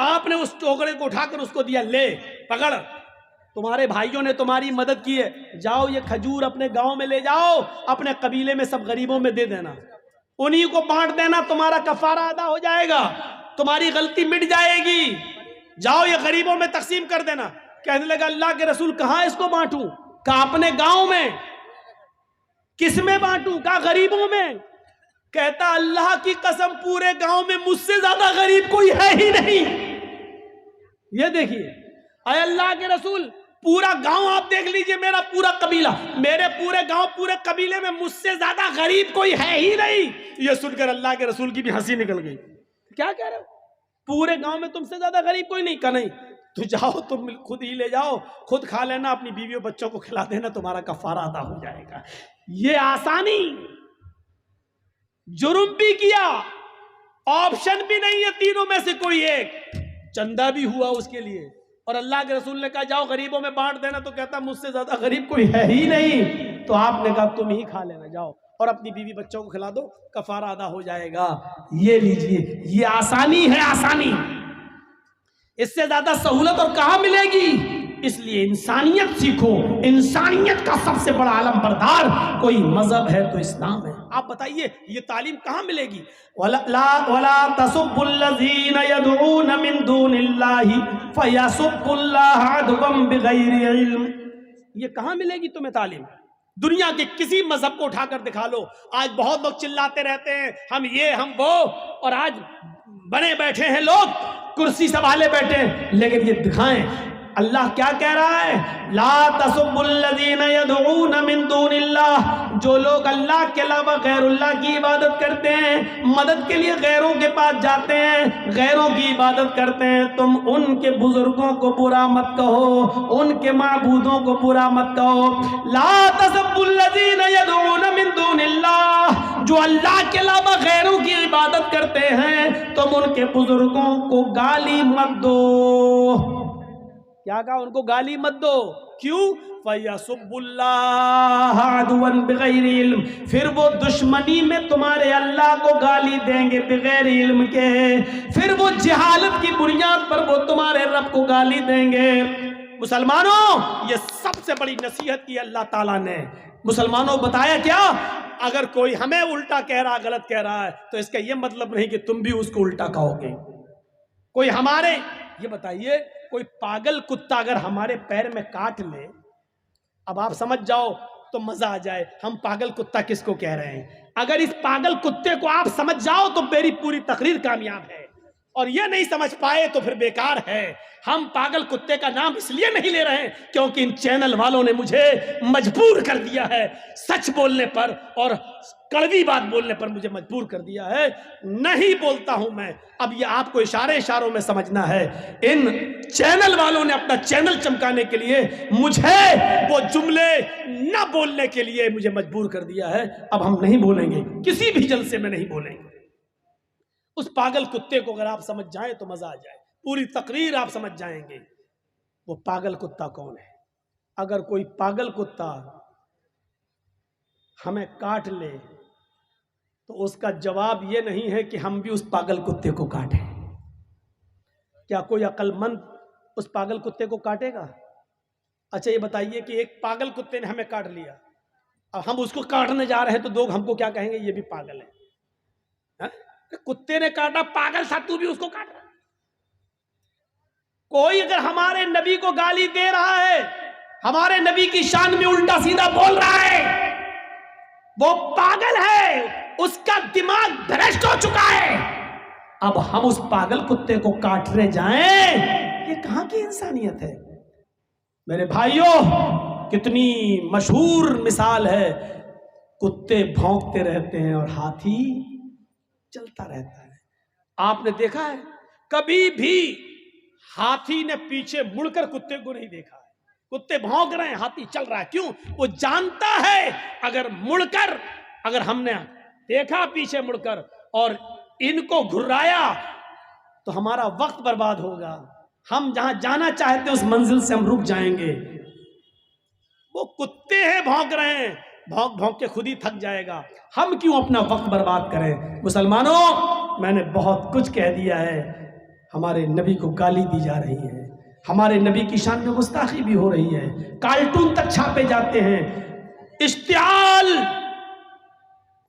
آپ نے اس ٹوکرے کو اٹھا کر اس کو دیا, لے پکڑ, تمہارے بھائیوں نے تمہاری مدد کی ہے, جاؤ یہ کھجور اپنے گاؤں میں لے جاؤ, اپنے قبیلے میں سب غریبوں میں دے دینا, انہی کو بانٹ دینا, تمہارا کفارہ ادا ہو جائے گا, تمہاری غلطی مٹ جائے گی, جاؤ یہ غریبوں میں تقسیم کر دینا. کہنے لگا اللہ کے رسول کہاں اس کو بانٹوں. کہا اپنے گاؤں میں. کس میں بانٹوں؟ کہا غریبوں میں. کہتا اللہ کی قسم پورے گاؤں میں مجھ سے زیادہ غریب کوئی ہے ہی نہیں. یہ دیکھیے, اے اللہ کے رسول پورا گاؤں آپ دیکھ لیجئے, میرا پورا قبیلہ, میرے پورے گاؤں پورے قبیلے میں مجھ سے زیادہ غریب کوئی ہے ہی نہیں. یہ سن کر اللہ کے رسول کی بھی ہنسی نکل گئی. کیا کہہ رہے ہو؟ پورے گاؤں میں تم سے زیادہ غریب کوئی نہیں. کہا نہیں. تو جاؤ تم خود ہی لے جاؤ، خود کھا لینا، اپنی بیویوں بچوں کو کھلا دینا، تمہارا کفارہ ادا ہو جائے گا۔ یہ آسانی، جرم بھی کیا، آپشن بھی نہیں ہے تینوں میں سے کوئی ایک، چندہ بھی ہوا اس کے لیے، اور اللہ کے رسول نے کہا جاؤ غریبوں میں بانٹ دینا، تو کہتا مجھ سے زیادہ غریب کوئی ہے ہی نہیں، تو آپ نے کہا تم ہی کھا لینا، جاؤ اور اپنی بیوی بچوں کو کھلا دو، کفارہ ادا ہو جائے گا۔ یہ لیجئے، یہ آسانی ہے، آسانی، اس سے زیادہ سہولت اور کہاں ملے گی؟ اس لیے انسانیت سیکھو، انسانیت کا سب سے بڑا علم بردار کوئی مذہب ہے تو اسلام ہے۔ آپ بتائیے یہ تعلیم کہاں ملے گی؟ وَلَا تَسُبُّوا الَّذِينَ يَدْعُونَ مِن دُونِ اللَّهِ فَيَسُبُّوا اللَّهَ عَدْوًا بِغَيْرِ عِلْمٍ۔ یہ کہاں ملے گی تمہیں تعلیم؟ دنیا کے کسی مذہب کو اٹھا کر دکھا لو۔ آج بہت لوگ چلاتے رہتے ہیں ہم یہ ہم وہ، اور آج بنے بیٹھے ہیں لوگ، کرسی سنبھالے بیٹھے ہیں، لیکن یہ دکھائیں اللہ کیا کہہ رہا ہے؟ لا تسبوا الذین یدعون من دون اللہ، جو لوگ اللہ کے علاوہ غیر اللہ کی عبادت کرتے ہیں، مدد کے لیے غیروں کے پاس جاتے ہیں، غیروں کی عبادت کرتے ہیں، تم ان کے بزرگوں کو برا مت کہو، ان کے معبودوں کو برا مت کہو۔ لا تسبوا الذین یدعون من دون اللہ، جو اللہ کے علاوہ غیروں کی عبادت کرتے ہیں تم ان کے بزرگوں کو گالی مت دو۔ کیا کہا؟ ان کو گالی مت دو۔ کیوں؟ فَيَسُبُّ اللَّهَ عَدْوًا بِغَيْرِ عِلْمٍ، پھر وہ دشمنی میں تمہارے اللہ کو گالی دیں گے بغیر علم کے، پھر وہ جہالت کی بنیاد پر وہ تمہارے رب کو گالی دیں گے۔ مسلمانوں، یہ سب سے بڑی نصیحت کی اللہ تعالیٰ نے مسلمانوں بتایا کیا؟ اگر کوئی ہمیں الٹا کہہ رہا، غلط کہہ رہا ہے، تو اس کا یہ مطلب نہیں کہ تم بھی اس کو الٹا کہو گے۔ کوئی ہمارے، یہ بتائیے، کوئی پاگل کتا اگر ہمارے پیر میں کاٹ لے، اب آپ سمجھ جاؤ تو مزہ آ جائے ہم پاگل کتا کس کو کہہ رہے ہیں۔ اگر اس پاگل کتے کو آپ سمجھ جاؤ تو میری پوری تقریر کامیاب ہے، اور یہ نہیں سمجھ پائے تو پھر بیکار ہے۔ ہم پاگل کتے کا نام اس لیے نہیں لے رہے ہیں کیونکہ ان چینل والوں نے مجھے مجبور کر دیا ہے، سچ بولنے پر اور کڑوی بات بولنے پر مجھے مجبور کر دیا ہے، نہیں بولتا ہوں میں۔ اب یہ آپ کو اشاروں میں سمجھنا ہے، ان چینل والوں نے اپنا چینل چمکانے کے لیے مجھے وہ جملے نہ بولنے کے لیے مجھے مجبور کر دیا ہے۔ اب ہم نہیں بولیں گے، کسی بھی جلسے میں نہیں بولیں گے۔ اس پاگل کتے کو اگر آپ سمجھ جائیں تو مزہ آ جائے، پوری تقریر آپ سمجھ جائیں گے وہ پاگل کتا کون ہے۔ اگر کوئی پاگل کتا ہمیں کاٹ لے تو اس کا جواب یہ نہیں ہے کہ ہم بھی اس پاگل کتے کو کاٹیں۔ کیا کوئی عقل مند اس پاگل کتے کو کاٹے گا؟ اچھا یہ بتائیے کہ ایک پاگل کتے نے ہمیں کاٹ لیا، اب ہم اس کو کاٹنے جا رہے ہیں تو لوگ ہم کو کیا کہیں گے؟ یہ بھی پاگل ہے۔ کتے نے کاٹا، پاگل تھا تو بھی اس کو کاٹ رہا۔ کوئی اگر ہمارے نبی کو گالی دے رہا ہے، ہمارے نبی کی شان میں الٹا سیدھا بول رہا ہے، وہ پاگل ہے، اس کا دماغ بھرشٹ ہو چکا ہے۔ اب ہم اس پاگل کتے کو کاٹنے جائیں، یہ کہاں کی انسانیت ہے؟ میرے بھائیوں، کتنی مشہور مثال ہے، کتے بھونکتے رہتے ہیں اور ہاتھی چلتا رہتا ہے۔ آپ نے دیکھا ہے کبھی بھی ہاتھی نے پیچھے مڑ کر کتے کو نہیں دیکھا ہے؟ کتے بھونک رہے ہیں، ہاتھی چل رہا ہے، کیوں؟ وہ جانتا ہے اگر مڑ کر، اگر ہم نے دیکھا پیچھے مڑ کر اور ان کو گھرایا تو ہمارا وقت برباد ہوگا، ہم جہاں جانا چاہتے ہیں اس منزل سے ہم رک جائیں گے۔ وہ کتے ہیں بھونک رہے ہیں، بھونک بھونک کے خود ہی تھک جائے گا، ہم کیوں اپنا وقت برباد کریں؟ مسلمانوں، میں نے بہت کچھ کہہ دیا ہے، ہمارے نبی کو گالی دی جا رہی ہے، ہمارے نبی کی شان میں گستاخی بھی ہو رہی ہے، کارٹون تک چھاپے جاتے ہیں، اشتعال،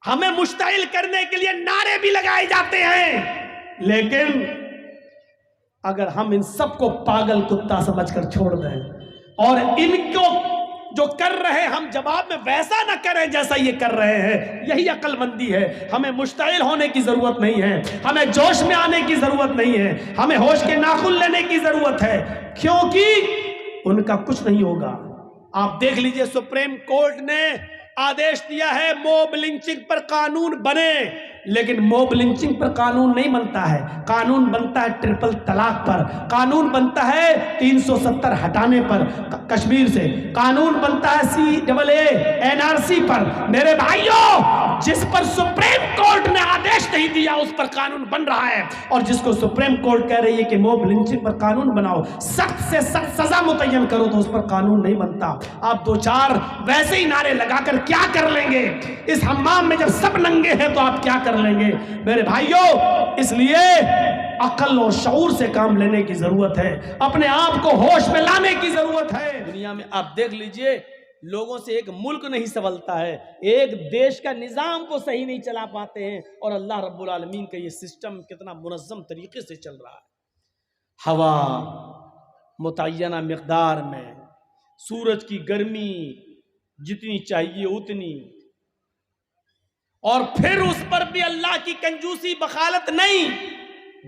ہمیں مشتعل کرنے کے لیے نعرے بھی لگائے جاتے ہیں، لیکن اگر ہم ان سب کو پاگل کتا سمجھ کر چھوڑ دیں اور ان کو جو کر رہے ہم جواب میں ویسا نہ کریں جیسا یہ کر رہے ہیں، یہی عقل مندی ہے۔ ہمیں مشتعل ہونے کی ضرورت نہیں ہے، ہمیں جوش میں آنے کی ضرورت نہیں ہے، ہمیں ہوش کے ناخن لینے کی ضرورت ہے، کیونکہ ان کا کچھ نہیں ہوگا۔ آپ دیکھ لیجئے سپریم کورٹ نے آدیش دیا ہے موب لنچنگ پر قانون بنے، لیکن موب لنچنگ پر قانون نہیں بنتا ہے، قانون بنتا ہے ٹرپل طلاق پر، قانون بنتا ہے 370 ہٹانے پر کشمیر سے، قانون بنتا ہے CAA NRC پر۔ میرے بھائیوں، جس پر سپریم کورٹ نے آدیش نہیں دیا اس پر قانون بن رہا ہے، اور جس کو سپریم کورٹ کہہ رہی ہے کہ موب لنچنگ پر قانون بناؤ، سخت سے سخت سزا متعین کرو، تو اس پر قانون نہیں بنتا۔ آپ دو چار ویسے ہی نعرے لگا کر کیا کر لیں گے؟ اس حمام میں جب سب ننگے ہیں تو آپ کیا کر لیں گے؟ میرے بھائیوں، اس لیے عقل اور شعور سے کام لینے کی ضرورت ہے، اپنے آپ کو ہوش میں لانے کی ضرورت ہے۔ دنیا میں آپ دیکھ لیجئے، لوگوں سے ایک ملک نہیں سنبھلتا ہے، ایک دیش کا نظام کو صحیح نہیں چلا پاتے ہیں، اور اللہ رب العالمین کا یہ سسٹم کتنا منظم طریقے سے چل رہا ہے۔ ہوا متعینہ مقدار میں، سورج کی گرمی جتنی چاہیے اتنی، اور پھر اس پر بھی اللہ کی کنجوسی بخالت نہیں،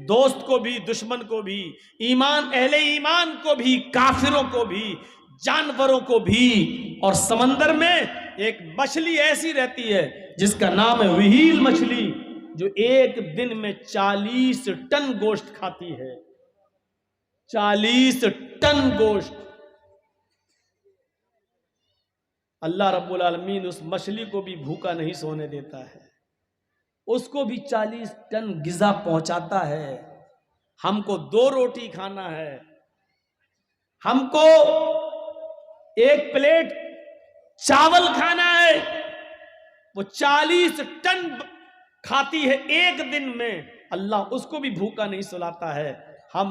دوست کو بھی دشمن کو بھی، اہل ایمان کو بھی کافروں کو بھی، جانوروں کو بھی۔ اور سمندر میں ایک مچھلی ایسی رہتی ہے جس کا نام ہے وہیل مچھلی، جو ایک دن میں 40 ٹن گوشت کھاتی ہے، 40 ٹن گوشت۔ اللہ رب العالمین اس مچھلی کو بھی بھوکا نہیں سونے دیتا ہے، اس کو بھی 40 ٹن غذا پہنچاتا ہے۔ ہم کو 2 روٹی کھانا ہے، ہم کو 1 پلیٹ چاول کھانا ہے، وہ 40 ٹن کھاتی ہے ایک دن میں، اللہ اس کو بھی بھوکا نہیں سلاتا ہے۔ ہم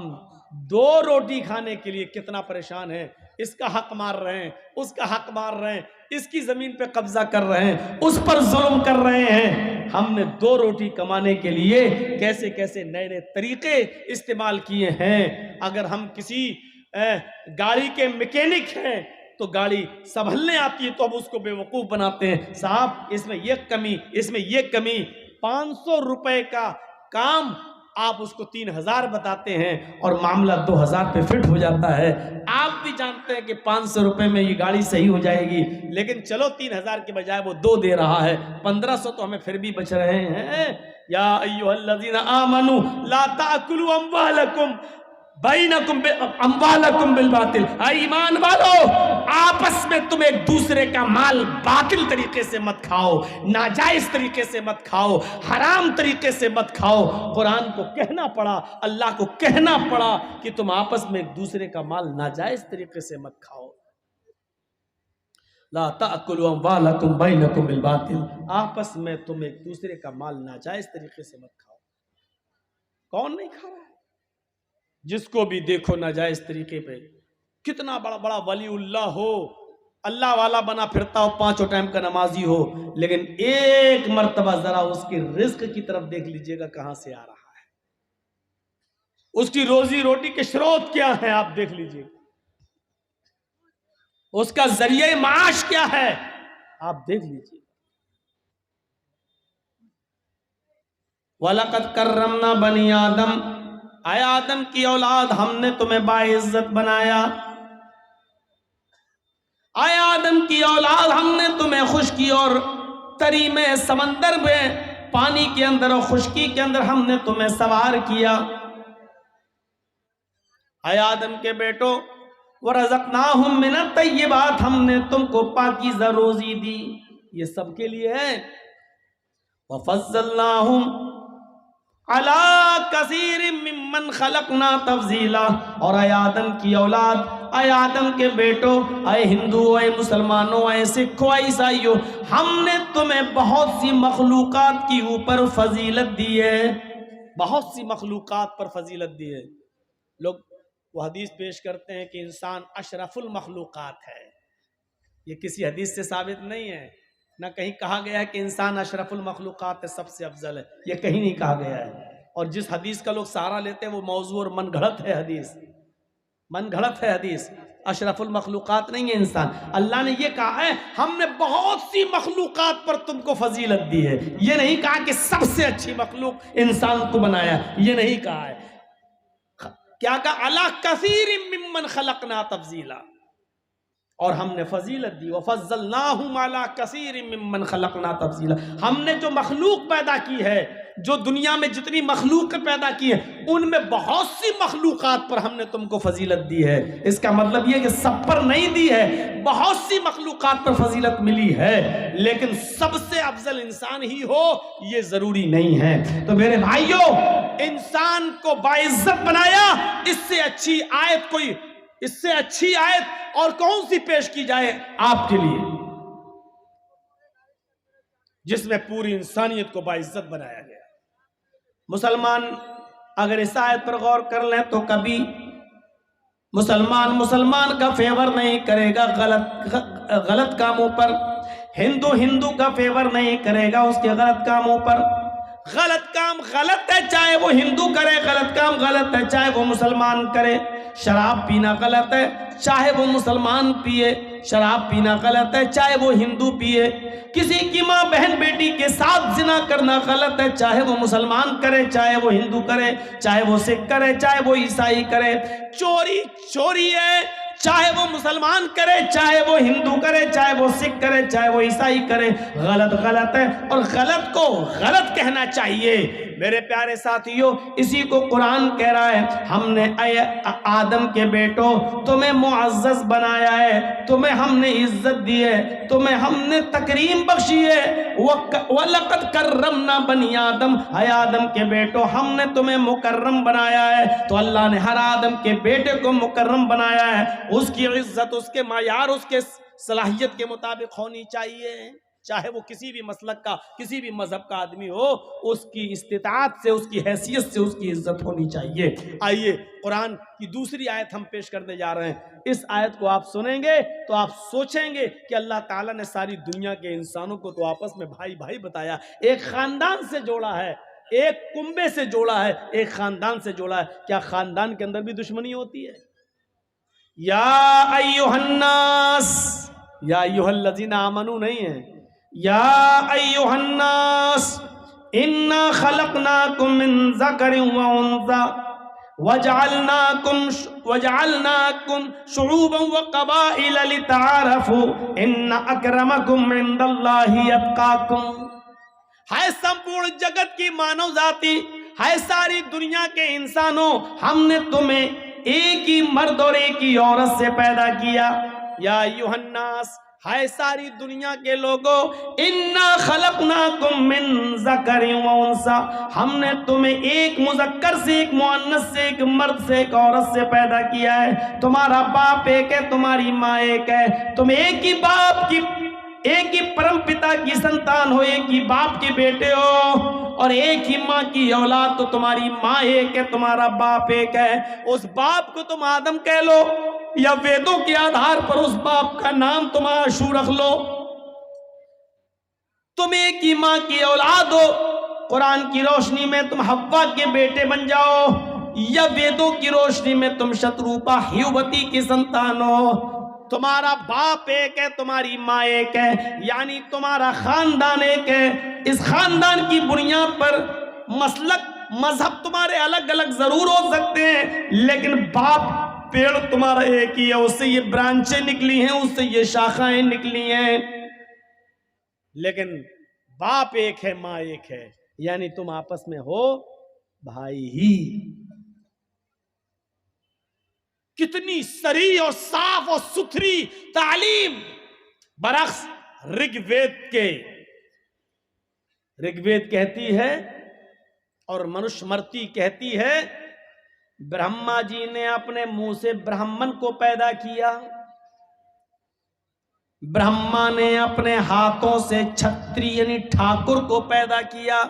2 روٹی کھانے کے لیے کتنا پریشان ہیں، اس کا حق مار رہے ہیں، اس کا حق مار رہے ہیں، اس کی زمین پہ قبضہ کر رہے ہیں، اس پر ظلم کر رہے ہیں۔ ہم نے 2 روٹی کمانے کے لیے کیسے کیسے نئے نئے طریقے استعمال کیے ہیں۔ اگر ہم کسی گاڑی کے میکینک ہیں تو گاڑی سنبھلنے آتی ہے تو اب اس کو بے وقوف بناتے ہیں، صاحب اس میں یہ کمی، اس میں یہ کمی۔ 500 روپے کا کام آپ اس کو 3000 بتاتے ہیں اور معاملہ 2000 پہ فٹ ہو جاتا ہے۔ آپ بھی جانتے ہیں کہ 500 روپے میں یہ گاڑی صحیح ہو جائے گی، لیکن چلو 3000 کے بجائے وہ 2 دے رہا ہے، 1500 تو ہمیں پھر بھی بچ رہے ہیں۔ یا ایھا الذین آمنوا لا تاکلوا اموالکم بالباطل، اے ایمان والو آپس میں تم ایک دوسرے کا مال باطل طریقے سے مت کھاؤ، ناجائز طریقے سے مت کھاؤ، حرام طریقے سے مت کھاؤ۔ قرآن کو کہنا پڑا، اللہ کو کہنا پڑا کہ تم آپس میں ایک دوسرے کا مال ناجائز طریقے سے مت کھاؤ۔ لا تاکلوا اموالکم بینکم بالباطل، آپس میں تم ایک دوسرے کا مال ناجائز طریقے سے مت کھاؤ۔ کون نہیں کھا رہا ہے؟ جس کو بھی دیکھو ناجائز طریقے پہ، کتنا بڑا بڑا ولی اللہ ہو، اللہ والا بنا پھرتا ہو، 5 ٹائم کا نمازی ہو، لیکن ایک مرتبہ ذرا اس کے رزق کی طرف دیکھ لیجئے گا کہاں سے آ رہا ہے، اس کی روزی روٹی کے شروط کیا ہیں آپ دیکھ لیجئے، اس کا ذریعہ معاش کیا ہے آپ دیکھ لیجئے۔ وَلَقَدْ كَرَّمْنَا بَنِي آدَمَ، اے آدم کی اولاد ہم نے تمہیں باعزت بنایا، اے آدم کی اولاد ہم نے تمہیں خشکی اور تری میں، سمندر میں، پانی کے اندر اور خشکی کے اندر ہم نے تمہیں سوار کیا۔ اے آدم کے بیٹو، وَرَزَقْنَاهُم مِّنَ الطَّيِّبَاتِ، ہم نے تم کو پاکیزہ روزی دی، یہ سب کے لیے ہے۔ وَفَضَّلْنَاهُمْ عَلَىٰ كَثِيرٍ مِّمَّنْ خَلَقْنَا تَفْضِيلًا، اور اے آدم کی اولاد، اے آدم کے بیٹو، اے ہندو، اے مسلمانوں، اے سکھوں، اے عیسائیوں، ہم نے تمہیں بہت سی مخلوقات کی اوپر فضیلت دی ہے، بہت سی مخلوقات پر فضیلت دی ہے۔ لوگ وہ حدیث پیش کرتے ہیں کہ انسان اشرف المخلوقات ہے، یہ کسی حدیث سے ثابت نہیں ہے، نہ کہیں کہا گیا ہے کہ انسان اشرف المخلوقات ہے، سب سے افضل ہے، یہ کہیں نہیں کہا گیا ہے۔ اور جس حدیث کا لوگ سہارا لیتے ہیں وہ موضوع اور من گھڑت ہے حدیث، من گھڑت ہے حدیث، اشرف المخلوقات نہیں ہے انسان۔ اللہ نے یہ کہا ہے ہم نے بہت سی مخلوقات پر تم کو فضیلت دی ہے، یہ نہیں کہا کہ سب سے اچھی مخلوق انسان کو بنایا، یہ نہیں کہا ہے۔ کیا کہا؟ عَلَىٰ كَثِيرٍ مِّمَّنْ خَلَقْنَا تَفْضِيلًا، اور ہم نے فضیلت دی. وَفَضَّلْنَاهُمْ عَلَىٰ كَثِيرٍ مِّمَّنْ خَلَقْنَا تَفْضِيلًا. ہم نے جو مخلوق پیدا کی ہے، جو دنیا میں جتنی مخلوق پیدا کی ہے، ان میں بہت سی مخلوقات پر ہم نے تم کو فضیلت دی ہے. اس کا مطلب یہ کہ سب پر نہیں دی ہے، بہت سی مخلوقات پر فضیلت ملی ہے، لیکن سب سے افضل انسان ہی ہو یہ ضروری نہیں ہے. تو میرے بھائیوں، انسان کو باعزت بنایا، اس سے اچھی آیت اور کون سی پیش کی جائے آپ کے لیے، جس میں پوری انسانیت کو باعزت بنایا گیا. مسلمان اگر اس آیت پر غور کر لیں تو کبھی مسلمان کا فیور نہیں کرے گا غلط کاموں پر، ہندو کا فیور نہیں کرے گا اس کے غلط کاموں پر. غلط کام غلط ہے چاہے وہ ہندو کرے، غلط کام غلط ہے چاہے وہ مسلمان کرے. شراب پینا غلط ہے چاہے وہ مسلمان پیے، شراب پینا غلط ہے چاہے وہ ہندو پیے. کسی کی ماں بہن بیٹی کے ساتھ زنا کرنا غلط ہے چاہے وہ مسلمان کرے چاہے وہ ہندو کرے، چاہے وہ سکھ کرے چاہے وہ عیسائی کرے. چوری ہے چاہے وہ مسلمان کرے چاہے وہ ہندو کرے چاہے وہ سکھ کرے چاہے وہ عیسائی کرے. غلط ہے اور غلط کو غلط کہنا چاہیے. میرے پیارے ساتھیوں، اسی کو قرآن کہہ رہا ہے، ہم نے اے آدم کے بیٹو تمہیں معزز بنایا ہے، تمہیں ہم نے عزت دی ہے، تمہیں ہم نے تکریم بخشی ہے. وَلَقَدْ كَرَّمْنَا بَنِي آدم، اے آدم کے بیٹو ہم نے تمہیں مکرم بنایا ہے. تو اللہ نے ہر آدم کے بیٹے کو مکرم بنایا ہے. اس کی عزت، اس کے معیار، اس کے صلاحیت کے مطابق ہونی چاہیے. چاہے وہ کسی بھی مسلک کا، کسی بھی مذہب کا آدمی ہو، اس کی استطاعت سے، اس کی حیثیت سے اس کی عزت ہونی چاہیے. آئیے قرآن کی دوسری آیت ہم پیش کرنے جا رہے ہیں. اس آیت کو آپ سنیں گے تو آپ سوچیں گے کہ اللہ تعالیٰ نے ساری دنیا کے انسانوں کو تو آپس میں بھائی بھائی بتایا، ایک خاندان سے جوڑا ہے، ایک کنبے سے جوڑا ہے، ایک خاندان سے جوڑا ہے. کیا خاندان کے اندر بھی دشمنی ہوتی ہے؟ یا ایھا الناس، یا ایھا الذین آمنوا نہیں ہے، یا ایھا الناس انا خلقناکم من ذکر و انثی وجعلناکم شعوبا وقبائل لتعارفوا ان اکرمکم عند اللہ اتقاکم. ہے سمپورن جگت کی مانو ذاتی، ہے ساری دنیا کے انسانوں، ہم نے تمہیں ایک ہی مرد اور ایک ہی عورت سے پیدا کیا. یا ایھا الناس، ہے ساری دنیا کے لوگوں، انا خلقناکم من ذکر و انثی، ہم نے تمہیں ایک مذکر سے، ایک مؤنث سے، ایک مرد سے، ایک عورت سے پیدا کیا ہے. تمہارا باپ ایک ہے، تمہاری ماں ایک ہے، تم ایک ہی باپ کی، ایک ہی پرم پتا کی سنتان ہو، ایک ہی باپ کے بیٹے ہو، اور ایک ہی ماں کی اولاد. تو تمہاری ماں ایک ہے، تمہارا باپ ایک ہے. اس باپ کو تم آدم کہہ لو یا ویدوں کے آدھار پر اس باپ کا نام تم آشو رکھ لو. تم ایک ہی ماں کی اولاد ہو، قرآن کی روشنی میں تم حوا کے بیٹے بن جاؤ، یا ویدوں کی روشنی میں تم شتروپا ہیوبتی کی سنتان ہو. تمہارا باپ ایک ہے، تمہاری ماں ایک ہے، یعنی تمہارا خاندان ایک ہے. اس خاندان کی بنیاد پر مسلک، مذہب تمہارے الگ الگ ضرور ہو سکتے ہیں، لیکن باپ پیڑ تمہارا ایک ہی ہے. اس سے یہ برانچیں نکلی ہیں، اس سے یہ شاخائیں نکلی ہیں، لیکن باپ ایک ہے، ماں ایک ہے، یعنی تم آپس میں ہو بھائی ہی. کتنی صریح اور صاف اور ستھری تعلیم برعکس رگ وید کے. رگ وید کہتی ہے اور منوشمرتی کہتی ہے، برہما جی نے اپنے منہ سے برہمن کو پیدا کیا، برہما نے اپنے ہاتھوں سے چھتری یعنی ٹھاکر کو پیدا کیا،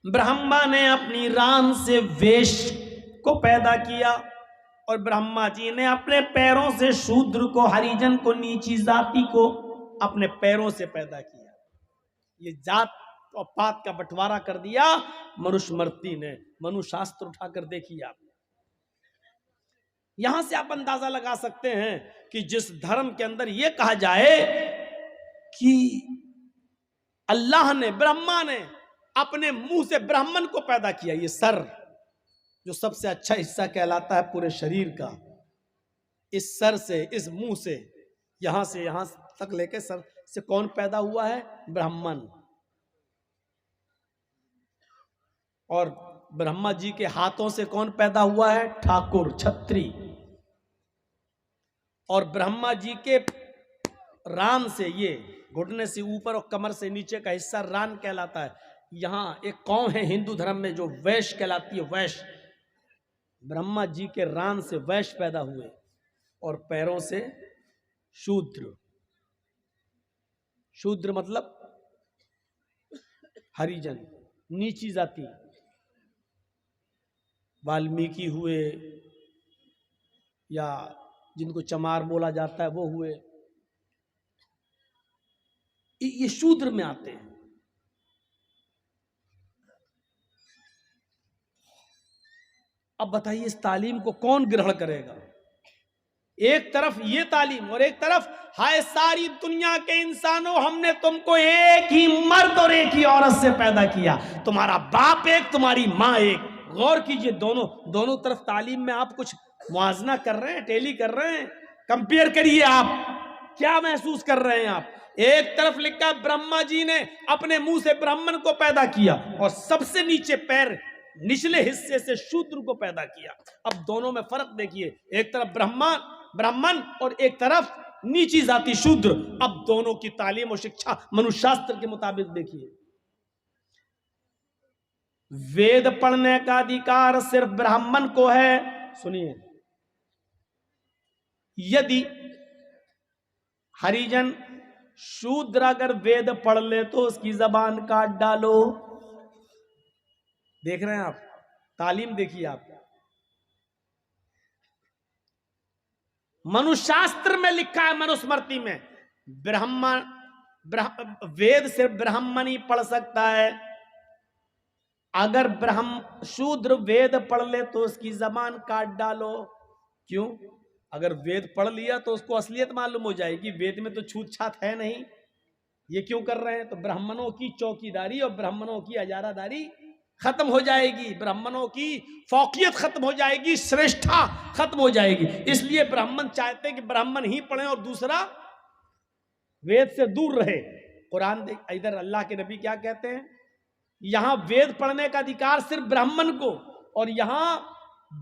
برہما نے اپنی ران سے ویش کو پیدا کیا، اور برہما جی نے اپنے پیروں سے شودر کو، ہریجن کو، نیچی ذاتی کو اپنے پیروں سے پیدا کیا. یہ ذات اور پات کا بٹوارا کر دیا منوشمرتی نے. منوشاستر اٹھا کر دیکھیے آپ. یہاں سے آپ اندازہ لگا سکتے ہیں کہ جس دھرم کے اندر یہ کہا جائے کہ اللہ نے، برہما نے اپنے منہ سے برہمن کو پیدا کیا، یہ سر جو سب سے اچھا حصہ کہلاتا ہے پورے شریر کا، اس سر سے، اس منہ سے یہاں تک لے کے سر سے کون پیدا ہوا ہے؟ برہمن. اور برہما جی کے ہاتھوں سے کون پیدا ہوا ہے؟ ٹھاکر، چھتری. اور برہما جی کے ران سے، یہ گھٹنے سے اوپر اور کمر سے نیچے کا حصہ ران کہلاتا ہے. یہاں ایک قوم ہے ہندو دھرم میں جو ویش کہلاتی ہے، ویش. برہما جی کے ران سے ویش پیدا ہوئے اور پیروں سے شودر. شودر مطلب ہریجن، نیچی ذاتی. والمیکی ہوئے یا جن کو چمار بولا جاتا ہے وہ ہوئے، یہ شودر میں آتے ہیں. اب بتائیے اس تعلیم کو کون گرہن کرے گا؟ ایک طرف یہ تعلیم اور ایک طرف ہائے ساری دنیا کے انسانوں، ہم نے تم کو ایک ہی مرد اور ایک ہی عورت سے پیدا کیا، تمہارا باپ ایک، تمہاری ماں ایک. غور کیجئے، دونوں طرف تعلیم میں آپ کچھ موازنہ کر رہے ہیں، ٹیلی کر رہے ہیں، کمپیئر کریے. آپ کیا محسوس کر رہے ہیں؟ آپ ایک طرف لکھا برہما جی نے اپنے منہ سے برہمن کو پیدا کیا اور سب سے نیچے پیر نچلے حصے سے شودر کو پیدا کیا. اب دونوں میں فرق دیکھیے، ایک طرف برہمن اور ایک طرف نیچی ذاتی شودر. اب دونوں کی تعلیم و شکشا منوشاستر کے مطابق دیکھیے. وید پڑھنے کا ادھیکار صرف برہمن کو ہے. سنیے، یدی ہریجن شودر اگر وید پڑھ لے تو اس کی زبان کاٹ ڈالو. دیکھ رہے ہیں آپ، تعلیم دیکھیے آپ. منوشاستر میں لکھا ہے، منوسمرتی میں، وید صرف برہمن ہی پڑھ سکتا ہے. اگر شودر وید پڑھ لے تو اس کی زبان کاٹ ڈالو. کیوں؟ اگر وید پڑھ لیا تو اس کو اصلیت معلوم ہو جائے گی، وید میں تو چھوت چھات ہے نہیں. یہ کیوں کر رہے ہیں؟ تو برہمنوں کی چوکیداری اور برہمنوں کی اجارہ داری ختم ہو جائے گی، برہمنوں کی فوقیت ختم ہو جائے گی، شریشٹھا ختم ہو جائے گی. اس لیے برہمن چاہتے ہیں کہ برہمن ہی پڑھیں اور دوسرا وید سے دور رہے. قرآن دیکھ، ادھر اللہ کے نبی کیا کہتے ہیں؟ یہاں وید پڑھنے کا ادھیکار صرف برہمن کو، اور یہاں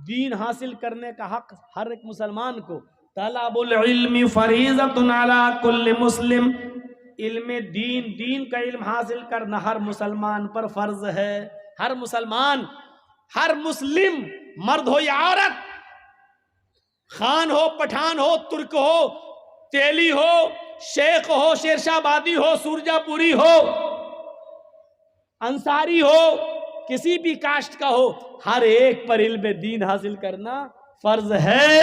دین حاصل کرنے کا حق ہر ایک مسلمان کو. طلب العلم فریضۃ علی کل مسلم. علم دین کا علم حاصل کرنا ہر مسلمان پر فرض ہے. ہر مسلمان، ہر مسلم، مرد ہو یا عورت، خان ہو، پٹھان ہو، ترک ہو، تیلی ہو، شیخ ہو، شیرشاہ آبادی ہو، سورجہ پوری ہو، انصاری ہو، کسی بھی کاسٹ کا ہو، ہر ایک پر علم دین حاصل کرنا فرض ہے.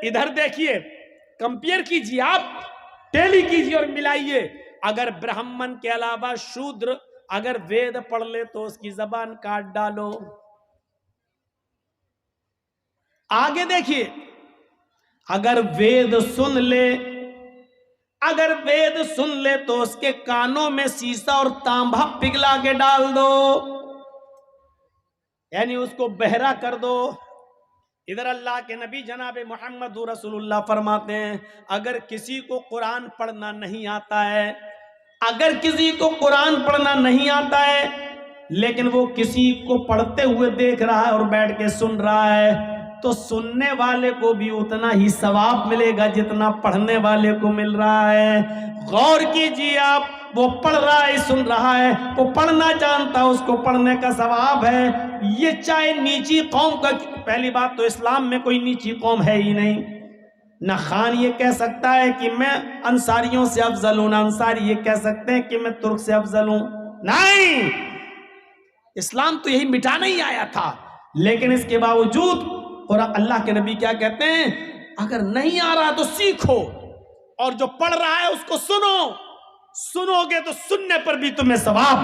ادھر دیکھیے، کمپیئر کیجیے، آپ ٹیلی کیجیے اور ملائیے. اگر برہمن کے علاوہ شودر اگر وید پڑھ لے تو اس کی زبان کاٹ ڈالو. آگے دیکھیے، اگر وید سن لے تو اس کے کانوں میں سیسا اور تانبا پگھلا کے ڈال دو، یعنی اس کو بہرا کر دو. ادھر اللہ کے نبی جناب محمد رسول اللہ فرماتے ہیں، اگر کسی کو قرآن پڑھنا نہیں آتا ہے، لیکن وہ کسی کو پڑھتے ہوئے دیکھ رہا ہے اور بیٹھ کے سن رہا ہے، تو سننے والے کو بھی اتنا ہی ثواب ملے گا جتنا پڑھنے والے کو مل رہا ہے. غور کیجیے آپ، وہ پڑھ رہا ہے، سن رہا ہے، وہ پڑھنا جانتا ہے، اس کو پڑھنے کا ثواب ہے. یہ چاہے نیچی قوم کا، پہلی بات تو اسلام میں کوئی نیچی قوم ہے ہی نہیں. نہ خان یہ کہہ سکتا ہے کہ میں انصاریوں سے افضل ہوں، نہ انصاری یہ کہہ سکتے ہیں کہ میں ترک سے افضل ہوں. نہیں، اسلام تو یہی مٹانا ہی آیا تھا. لیکن اس کے باوجود اور اللہ کے نبی کیا کہتے ہیں؟ اگر نہیں آ رہا تو سیکھو، اور جو پڑھ رہا ہے اس کو سنو گے تو سننے پر بھی تمہیں ثواب.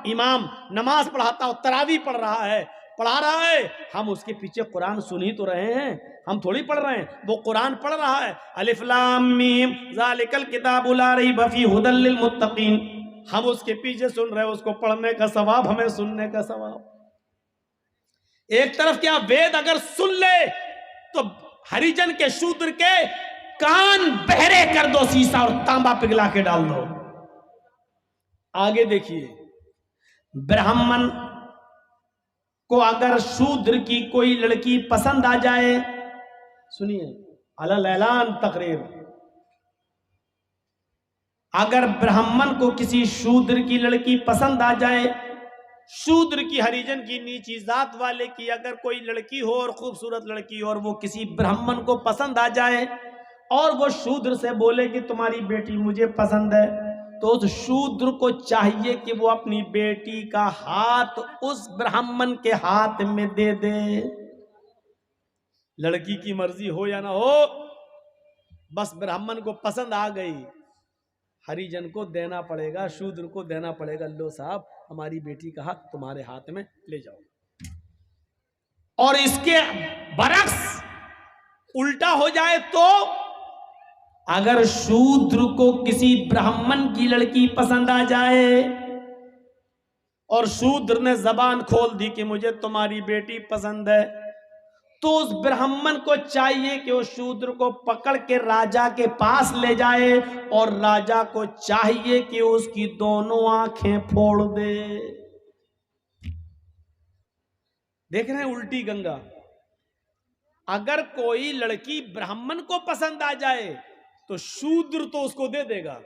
امام نماز پڑھاتا ہو، تراویح پڑھا رہا ہے، ہم اس کے پیچھے قرآن سن ہی تو رہے ہیں، ہم تھوڑی پڑھ رہے ہیں. وہ قرآن پڑھ رہا ہے، الف لام میم ذالک الکتاب لا ریب فیہ ھدی للمتقین، ہم اس کے پیچھے سن رہے ہیں، اس کو پڑھنے کا ثواب، ہمیں سننے کا ثواب. ایک طرف کیا وید اگر سن لے تو ہریجن کے شودر کے کان بہرے کر دو سیسا اور تانبا پگھلا کے ڈال دو. آگے دیکھیے, برہمن کو اگر شودر کی کوئی لڑکی پسند آ جائے, سنیے علی اعلان تقریر, اگر برہمن کو کسی شودر کی لڑکی پسند آ جائے, شودر کی ہریجن کی نیچی ذات والے کی اگر کوئی لڑکی ہو اور خوبصورت لڑکی ہو اور وہ کسی برہمن کو پسند آ جائے اور وہ شودر سے بولے کہ تمہاری بیٹی مجھے پسند ہے, تو اس شودر کو چاہیے کہ وہ اپنی بیٹی کا ہاتھ اس برہمن کے ہاتھ میں دے دے. لڑکی کی مرضی ہو یا نہ ہو, بس برہمن کو پسند آ گئی, ہریجن کو دینا پڑے گا, شودر کو دینا پڑے گا, لو صاحب ہماری بیٹی کا ہاتھ تمہارے ہاتھ میں لے جاؤ. اور اس کے برعکس الٹا ہو جائے تو, اگر شودر کو کسی برہمن کی لڑکی پسند آ جائے اور شودر نے زبان کھول دی کہ مجھے تمہاری بیٹی پسند ہے, تو اس برہمن کو چاہیے کہ اس شودر کو پکڑ کے راجا کے پاس لے جائے اور راجا کو چاہیے کہ اس کی دونوں آنکھیں پھوڑ دے. دیکھ رہے ہیں الٹی گنگا. اگر کوئی لڑکی برہمن کو پسند آ جائے تو شودر تو اس کو دے دے گا,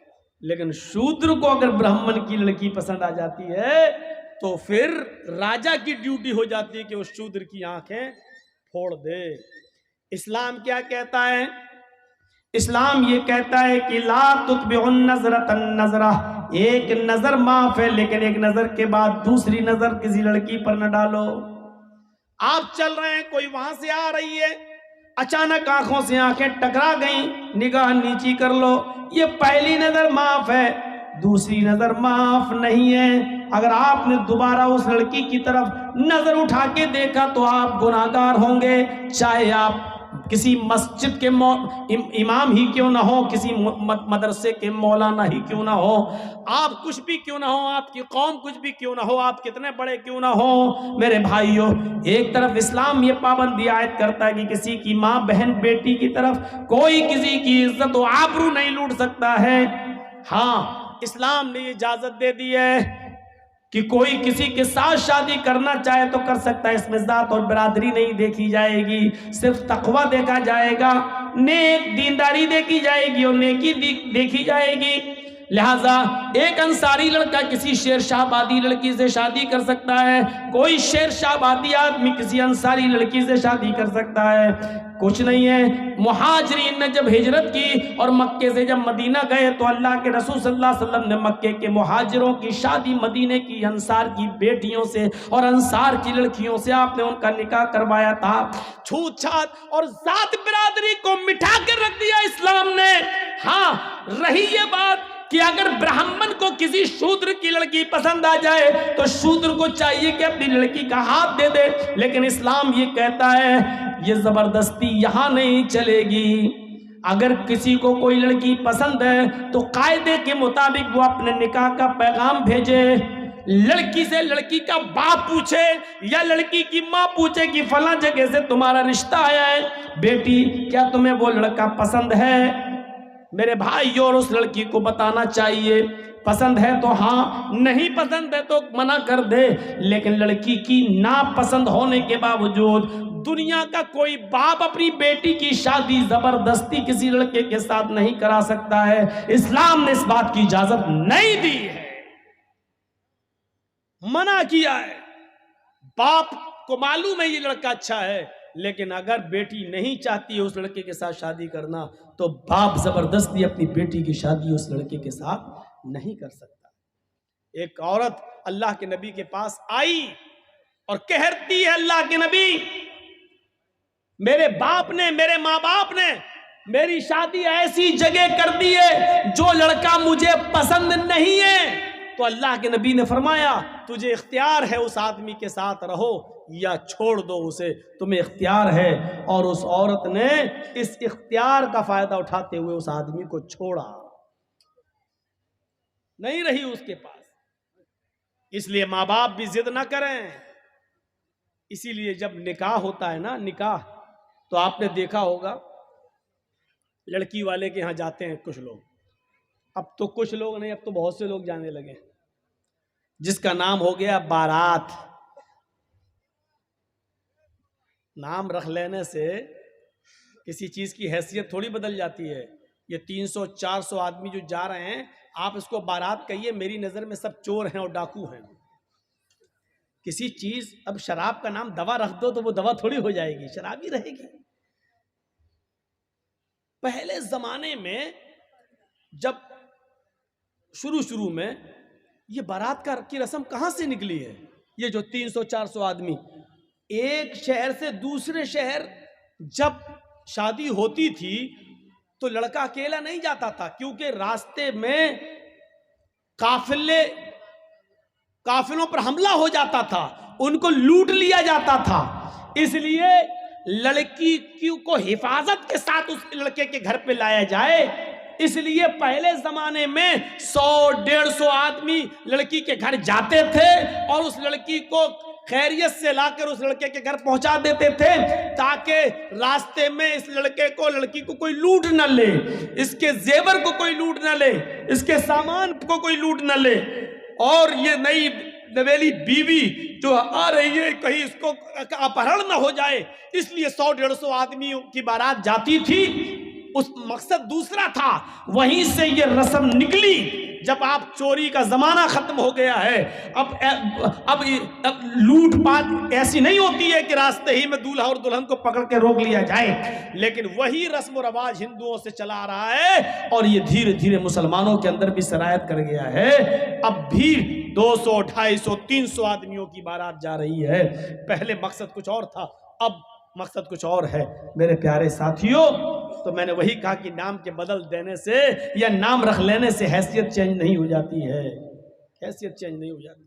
لیکن شودر کو اگر برہمن کی لڑکی پسند آ جاتی ہے تو پھر راجا کی ڈیوٹی ہو جاتی ہے کہ اس شودر کی آنکھیں پھوڑ دے. اسلام کیا کہتا ہے؟ اسلام یہ کہتا ہے کہ لا تتبع النظرۃ النظرہ, ایک نظر معاف ہے لیکن ایک نظر کے بعد دوسری نظر کسی لڑکی پر نہ ڈالو. آپ چل رہے ہیں, کوئی وہاں سے آ رہی ہے, اچانک آنکھوں سے آنکھیں ٹکرا گئیں, نگاہ نیچی کر لو, یہ پہلی نظر معاف ہے, دوسری نظر معاف نہیں ہے. اگر آپ نے دوبارہ اس لڑکی کی طرف نظر اٹھا کے دیکھا تو آپ گناہگار ہوں گے, چاہے آپ کسی مسجد کے امام ہی کیوں نہ ہو, کسی مدرسے کے مولانا ہی کیوں نہ ہو, آپ کچھ بھی کیوں نہ ہو, آپ کی قوم کچھ بھی کیوں نہ ہو, آپ کتنے بڑے کیوں نہ ہو. میرے بھائیوں, ایک طرف اسلام یہ پابندی عائد کرتا ہے کہ کسی کی ماں بہن بیٹی کی طرف کوئی کسی کی عزت و آبرو نہیں لوٹ سکتا ہے. ہاں, اسلام نے یہ اجازت دے دی ہے کہ کوئی کسی کے ساتھ شادی کرنا چاہے تو کر سکتا ہے, اس میں ذات اور برادری نہیں دیکھی جائے گی, صرف تقوی دیکھا جائے گا, نیک دینداری دیکھی جائے گی اور نیکی دیکھی جائے گی. لہٰذا ایک انصاری لڑکا کسی شیر شاہ آبادی لڑکی سے شادی کر سکتا ہے, کوئی شیر شاہ آبادی آدمی کسی انصاری لڑکی سے شادی کر سکتا ہے. کچھ نہیں ہے. مہاجرین نے جب ہجرت کی اور مکے سے جب مدینہ گئے تو اللہ کے رسول صلی اللہ علیہ وسلم نے مکے کے مہاجروں کی شادی مدینے کی انصار کی بیٹیوں سے اور انصار کی لڑکیوں سے آپ نے ان کا نکاح کروایا تھا. چھوت چھات اور ذات برادری کو مٹھا کر رکھ دیا اسلام نے. ہاں, رہی یہ بات کہ اگر برہمن کو کسی شودر کی لڑکی پسند آ جائے تو شودر کو چاہیے کہ اپنی لڑکی کا ہاتھ دے دے, لیکن اسلام یہ کہتا ہے یہ زبردستی یہاں نہیں چلے گی. اگر کسی کو کوئی لڑکی پسند ہے تو قاعدے کے مطابق وہ اپنے نکاح کا پیغام بھیجے, لڑکی سے لڑکی کا باپ پوچھے یا لڑکی کی ماں پوچھے کہ فلاں جگہ سے تمہارا رشتہ آیا ہے, بیٹی کیا تمہیں وہ لڑکا پسند ہے؟ میرے بھائی, اور اس لڑکی کو بتانا چاہیے پسند ہے تو ہاں, نہیں پسند ہے تو منع کر دے. لیکن لڑکی کی ناپسند ہونے کے باوجود دنیا کا کوئی باپ اپنی بیٹی کی شادی زبردستی کسی لڑکے کے ساتھ نہیں کرا سکتا ہے. اسلام نے اس بات کی اجازت نہیں دی ہے, منع کیا ہے. باپ کو معلوم ہے یہ لڑکا اچھا ہے, لیکن اگر بیٹی نہیں چاہتی ہے اس لڑکے کے ساتھ شادی کرنا تو باپ زبردستی اپنی بیٹی کی شادی اس لڑکے کے ساتھ نہیں کر سکتا. ایک عورت اللہ کے نبی کے پاس آئی اور کہتی ہے, اللہ کے نبی, میرے باپ نے, میرے ماں باپ نے میری شادی ایسی جگہ کر دی ہے جو لڑکا مجھے پسند نہیں ہے. تو اللہ کے نبی نے فرمایا تجھے اختیار ہے اس آدمی کے ساتھ رہو یا چھوڑ دو اسے, تمہیں اختیار ہے. اور اس عورت نے اس اختیار کا فائدہ اٹھاتے ہوئے اس آدمی کو چھوڑا, نہیں رہی اس کے پاس. اس لیے ماں باپ بھی ضد نہ کریں. اسی لیے جب نکاح ہوتا ہے نا, نکاح تو آپ نے دیکھا ہوگا لڑکی والے کے یہاں جاتے ہیں کچھ لوگ، اب تو کچھ لوگ نہیں، اب تو بہت سے لوگ جانے لگے، جس کا نام ہو گیا بارات۔ نام رکھ لینے سے کسی چیز کی حیثیت تھوڑی بدل جاتی ہے۔ یہ 300-400 آدمی جو جا رہے ہیں، آپ اس کو بارات کہیے، میری نظر میں سب چور ہیں اور ڈاکو ہیں۔ کسی چیز، اب شراب کا نام دوا رکھ دو تو وہ دوا تھوڑی ہو جائے گی، شراب ہی رہے گی۔ پہلے زمانے میں جب شروع میں یہ بارات کی رسم کہاں سے نکلی ہے؟ یہ جو 300-400 آدمی ایک شہر سے دوسرے شہر جب شادی ہوتی تھی تو لڑکا اکیلا نہیں جاتا تھا، کیونکہ راستے میں قافلوں پر حملہ ہو جاتا تھا، ان کو لوٹ لیا جاتا تھا۔ اس لیے لڑکی کو حفاظت کے ساتھ اس لڑکے کے گھر پہ لایا جائے، اس لیے پہلے زمانے میں 100-150 آدمی لڑکی کے گھر جاتے تھے اور اس لڑکی کو خیریت سے لا کر اس لڑکے کے گھر پہنچا دیتے تھے، تاکہ راستے میں اس لڑکی کو کوئی لوٹ نہ لے، اس کے زیور کو کوئی لوٹ نہ لے، اس کے سامان کو کوئی لوٹ نہ لے، اور یہ نئی نویلی بیوی جو آ رہی ہے کہیں اس کو اپہرن نہ ہو جائے، اس لیے 100-150 آدمیوں کی بارات جاتی تھی۔ اس مقصد دوسرا تھا، وہیں سے یہ رسم نکلی۔ جب آپ چوری کا زمانہ ختم ہو گیا ہے، اب لوٹ پاٹ ایسی نہیں ہوتی ہے کہ راستے ہی میں دولہا اور دلہن کو پکڑ کے روک لیا جائے، لیکن وہی رسم و رواج ہندوؤں سے چلا رہا ہے اور یہ دھیرے دھیرے مسلمانوں کے اندر بھی سرایت کر گیا ہے۔ اب بھی 200, 250, 300 آدمیوں کی بارات جا رہی ہے۔ پہلے مقصد کچھ اور تھا، اب مقصد کچھ اور ہے۔ میرے پیارے ساتھیوں، تو میں نے وہی کہا کہ نام کے بدل دینے سے یا نام رکھ لینے سے حیثیت چینج نہیں ہو جاتی ہے، حیثیت چینج نہیں ہو جاتی۔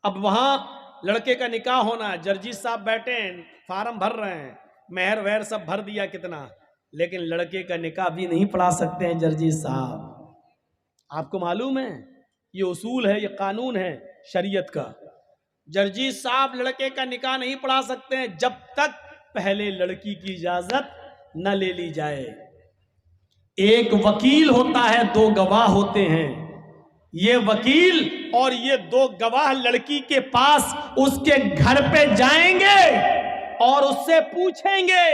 اب وہاں لڑکے کا نکاح ہونا ہے، جرجی صاحب بیٹھے ہیں، فارم بھر رہے ہیں، مہر وہر سب بھر دیا کتنا، لیکن لڑکے کا نکاح بھی نہیں پڑھا سکتے ہیں جرجی صاحب۔ آپ کو معلوم ہے یہ اصول ہے، یہ قانون ہے شریعت کا۔ جرجی صاحب لڑکے کا نکاح نہیں پڑھا سکتے ہیں جب تک پہلے لڑکی کی اجازت نہ لے لی جائے۔ ایک وکیل ہوتا ہے، 2 گواہ ہوتے ہیں، یہ وکیل اور یہ 2 گواہ لڑکی کے پاس اس کے گھر پہ جائیں گے اور اس سے پوچھیں گے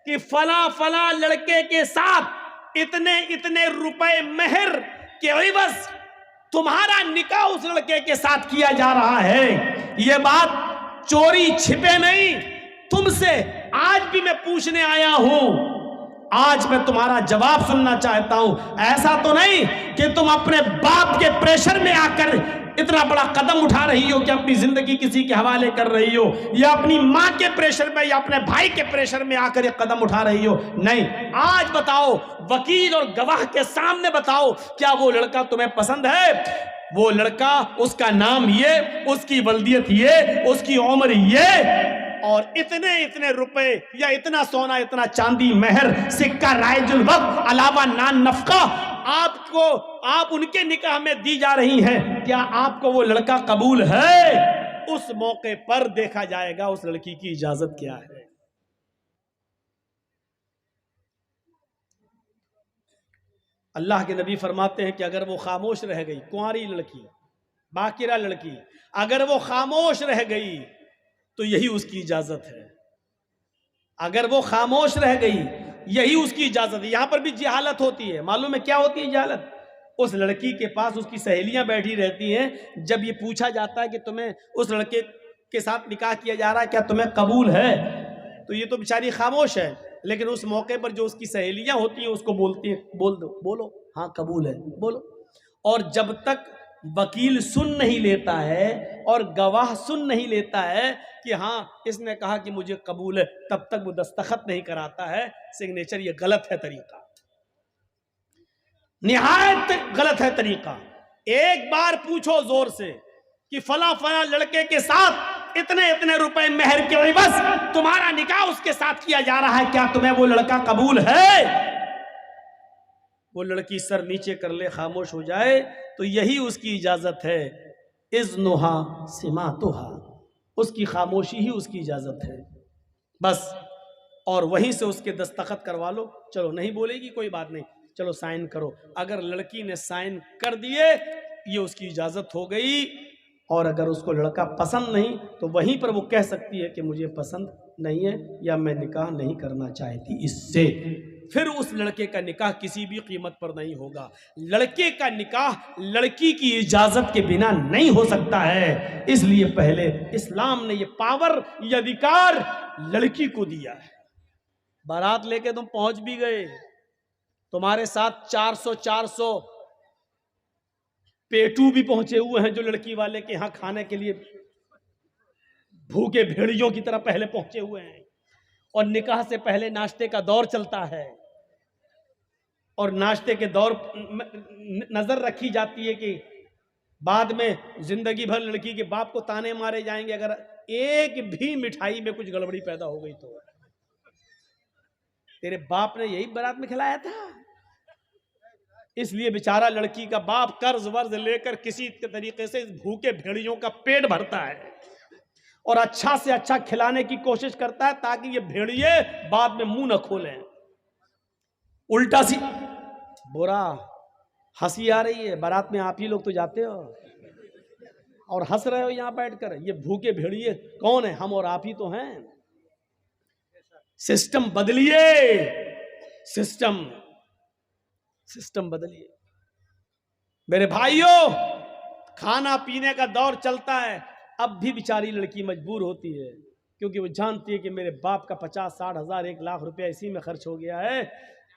کہ فلاں فلاں لڑکے کے ساتھ اتنے روپے مہر کے عوض تمہارا نکاح اس لڑکے کے ساتھ کیا جا رہا ہے۔ یہ بات چوری چھپے نہیں، تم سے آج بھی میں پوچھنے آیا ہوں، آج میں تمہارا جواب سننا چاہتا ہوں۔ ایسا تو نہیں کہ تم اپنے باپ کے پریشر میں آ کر اتنا بڑا قدم اٹھا رہی ہو کہ اپنی زندگی کسی کے حوالے کر رہی ہو، یا اپنی ماں کے پریشر میں یا اپنے بھائی کے پریشر میں آ کر یہ قدم اٹھا رہی ہو۔ نہیں، آج بتاؤ، وکیل اور گواہ کے سامنے بتاؤ، کیا وہ لڑکا تمہیں پسند ہے؟ وہ لڑکا، اس کا نام یہ، اس کی ولدیت یہ، اس کی عمر یہ، اور اتنے روپے یا اتنا سونا، اتنا چاندی، مہر، سکہ رائج الوقت، علاوہ نان نفقہ آپ ان کے نکاح میں دی جا رہی ہیں۔ کیا آپ کو وہ لڑکا قبول ہے؟ اس موقع پر دیکھا جائے گا اس لڑکی کی اجازت کیا ہے۔ اللہ کے نبی فرماتے ہیں کہ اگر وہ خاموش رہ گئی، کنواری لڑکی، باکرہ لڑکی، اگر وہ خاموش رہ گئی تو یہی اس کی اجازت ہے۔ اگر وہ خاموش رہ گئی یہی اس کی اجازت ہے۔ یہاں پر بھی جہالت ہوتی ہے، معلوم ہے کیا ہوتی ہے جہالت؟ اس لڑکی کے پاس اس کی سہیلیاں بیٹھی رہتی ہیں، جب یہ پوچھا جاتا ہے کہ تمہیں اس لڑکے کے ساتھ نکاح کیا جا رہا ہے، کیا تمہیں قبول ہے؟ تو یہ تو بیچاری خاموش ہے، لیکن اس موقع پر جو اس کی سہیلیاں ہوتی ہیں اس کو بولتی ہیں، بولو ہاں قبول ہے، بولو۔ اور جب تک وکیل سن نہیں لیتا ہے اور گواہ سن نہیں لیتا ہے کہ ہاں اس نے کہا کہ مجھے قبول ہے، تب تک وہ دستخط نہیں کراتا ہے سگنیچر۔ یہ غلط ہے طریقہ، نہایت غلط ہے طریقہ۔ ایک بار پوچھو زور سے کہ فلاں فلاں لڑکے کے ساتھ اتنے روپے مہر کے عوض تمہارا نکاح اس کے ساتھ کیا جا رہا ہے، کیا تمہیں وہ لڑکا قبول ہے؟ وہ لڑکی سر نیچے کر لے، خاموش ہو جائے تو یہی اس کی اجازت ہے۔ اذنھا سماعتھا، اس کی خاموشی ہی اس کی اجازت ہے۔ بس، اور وہیں سے اس کے دستخط کروا لو. چلو نہیں بولے گی کوئی بات نہیں، چلو سائن کرو. اگر لڑکی نے سائن کر دیے یہ اس کی اجازت ہو گئی. اور اگر اس کو لڑکا پسند نہیں تو وہیں پر وہ کہہ سکتی ہے کہ مجھے پسند نہیں ہے یا میں نکاح نہیں کرنا چاہتی اس سے. پھر اس لڑکے کا نکاح کسی بھی قیمت پر نہیں ہوگا. لڑکے کا نکاح لڑکی کی اجازت کے بنا نہیں ہو سکتا ہے. اس لیے پہلے اسلام نے یہ پاور، یہ ادھیکار لڑکی کو دیا ہے. بارات لے کے تم پہنچ بھی گئے، تمہارے ساتھ 400 پیٹو بھی پہنچے ہوئے ہیں جو لڑکی والے کے ہاں کھانے کے لیے بھوکے بھیڑیوں کی طرح پہلے پہنچے ہوئے ہیں. اور نکاح سے پہلے ناشتے کا دور چلتا ہے، اور ناشتے کے دور نظر رکھی جاتی ہے کہ بعد میں زندگی بھر لڑکی کے باپ کو تانے مارے جائیں گے اگر ایک بھی مٹھائی میں کچھ گڑبڑی پیدا ہو گئی تو. تیرے باپ نے یہی بارات میں کھلایا تھا. اس لیے بیچارہ لڑکی کا باپ قرض ورز لے کر کسی طریقے سے بھوکے بھیڑیوں کا پیٹ بھرتا ہے اور اچھا سے اچھا کھلانے کی کوشش کرتا ہے تاکہ یہ بھیڑیے بعد میں منہ نہ کھولیں. الٹا سی برا ہنسی آ رہی ہے. بارات میں آپ ہی لوگ تو جاتے ہو اور ہنس رہے ہو یہاں بیٹھ کر. یہ بھوکے بھیڑیے کون ہیں؟ ہم اور آپ ہی تو ہیں. سسٹم بدلیے، سسٹم بدلیے. میرے بھائیوں، کھانا پینے کا دور چلتا ہے. اب بھی بیچاری لڑکی مجبور ہوتی ہے کیونکہ وہ جانتی ہے کہ میرے باپ کا 50-60 ہزار 1 لاکھ روپیہ اسی میں خرچ ہو گیا ہے.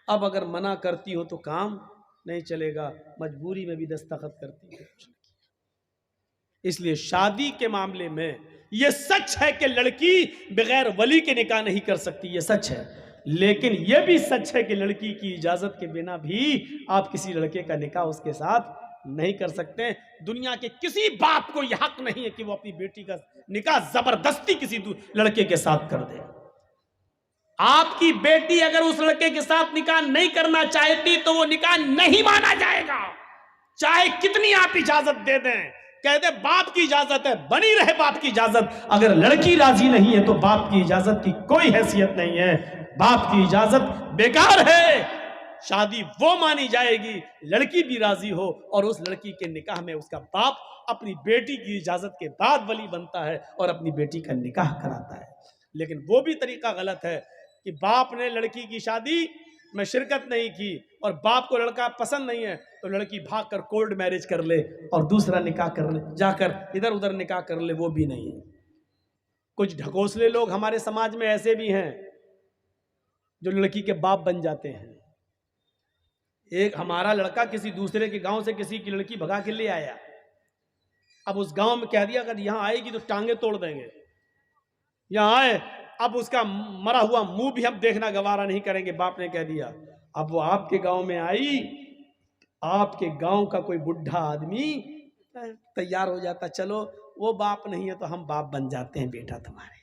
اب اگر منع کرتی ہو تو کام نہیں چلے گا، مجبوری میں بھی دستخط کرتی ہے. اس لیے شادی کے معاملے میں یہ سچ ہے کہ لڑکی بغیر ولی کے نکاح نہیں کر سکتی، یہ سچ ہے. لیکن یہ بھی سچ ہے کہ لڑکی کی اجازت کے بنا بھی آپ کسی لڑکے کا نکاح اس کے ساتھ نہیں کر سکتے. دنیا کے کسی باپ کو یہ حق نہیں ہے کہ وہ اپنی بیٹی کا نکاح زبردستی کسی لڑکے کے ساتھ کر دے. آپ کی بیٹی اگر اس لڑکے کے ساتھ نکاح نہیں کرنا چاہتی تو وہ نکاح نہیں مانا جائے گا، چاہے کتنی آپ اجازت دے دیں. کہہ دے باپ کی اجازت ہے، بنی رہے باپ کی اجازت. اگر لڑکی راضی نہیں ہے تو باپ کی اجازت کی کوئی حیثیت نہیں ہے. باپ کی اجازت بیکار ہے. شادی وہ مانی جائے گی لڑکی بھی راضی ہو اور اس لڑکی کے نکاح میں اس کا باپ اپنی بیٹی کی اجازت کے بعد ولی بنتا ہے اور اپنی بیٹی کا نکاح کراتا ہے. لیکن وہ بھی طریقہ غلط ہے کہ باپ نے لڑکی کی شادی میں شرکت نہیں کی اور باپ کو لڑکا پسند نہیں ہے تو لڑکی بھاگ کر کولڈ میرج کر لے اور دوسرا نکاح کر لے، جا کر ادھر ادھر نکاح کر لے. وہ بھی نہیں ہے. کچھ ڈھکوسلے لوگ ہمارے سماج میں ایسے بھی ہیں جو لڑکی کے باپ بن جاتے ہیں. ایک ہمارا لڑکا کسی دوسرے کے گاؤں سے کسی کی لڑکی بھگا کے لے آیا. اب اس گاؤں میں کہہ دیا اگر یہاں آئے گی تو ٹانگیں توڑ دیں گے. یہاں آئے، اب اس کا مرا ہوا منہ بھی ہم دیکھنا گوارا نہیں کریں گے. باپ نے کہہ دیا. اب وہ آپ کے گاؤں میں آئی، آپ کے گاؤں کا کوئی بڈھا آدمی تیار ہو جاتا، چلو وہ باپ نہیں ہے تو ہم باپ بن جاتے ہیں بیٹا تمہارے.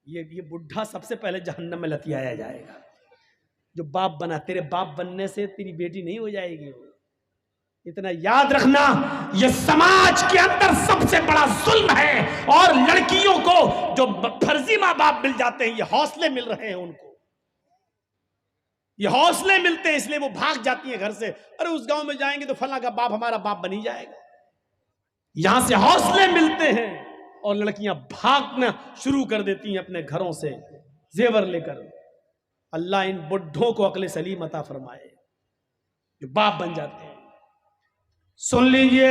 یہ بڈھا سب سے پہلے جہنم میں لتیایا جائے گا جو باپ بنا. تیرے باپ بننے سے تیری بیٹی نہیں ہو جائے گی. اتنا یاد رکھنا، یہ سماج کے اندر سب سے بڑا ظلم ہے. اور لڑکیوں کو جو فرضی ماں باپ مل جاتے ہیں، یہ حوصلے مل رہے ہیں ان کو، یہ حوصلے ملتے ہیں اس لیے وہ بھاگ جاتی ہیں گھر سے. ارے اس گاؤں میں جائیں گے تو فلاں کا باپ ہمارا باپ بن ہی جائے گا. یہاں سے حوصلے ملتے ہیں اور لڑکیاں بھاگنا شروع کر دیتی ہیں اپنے گھروں سے زیور لے کر. اللہ ان بڈھوں کو عقل سلیم عطا فرمائے جو باپ بن جاتے ہیں. سن لیجئے،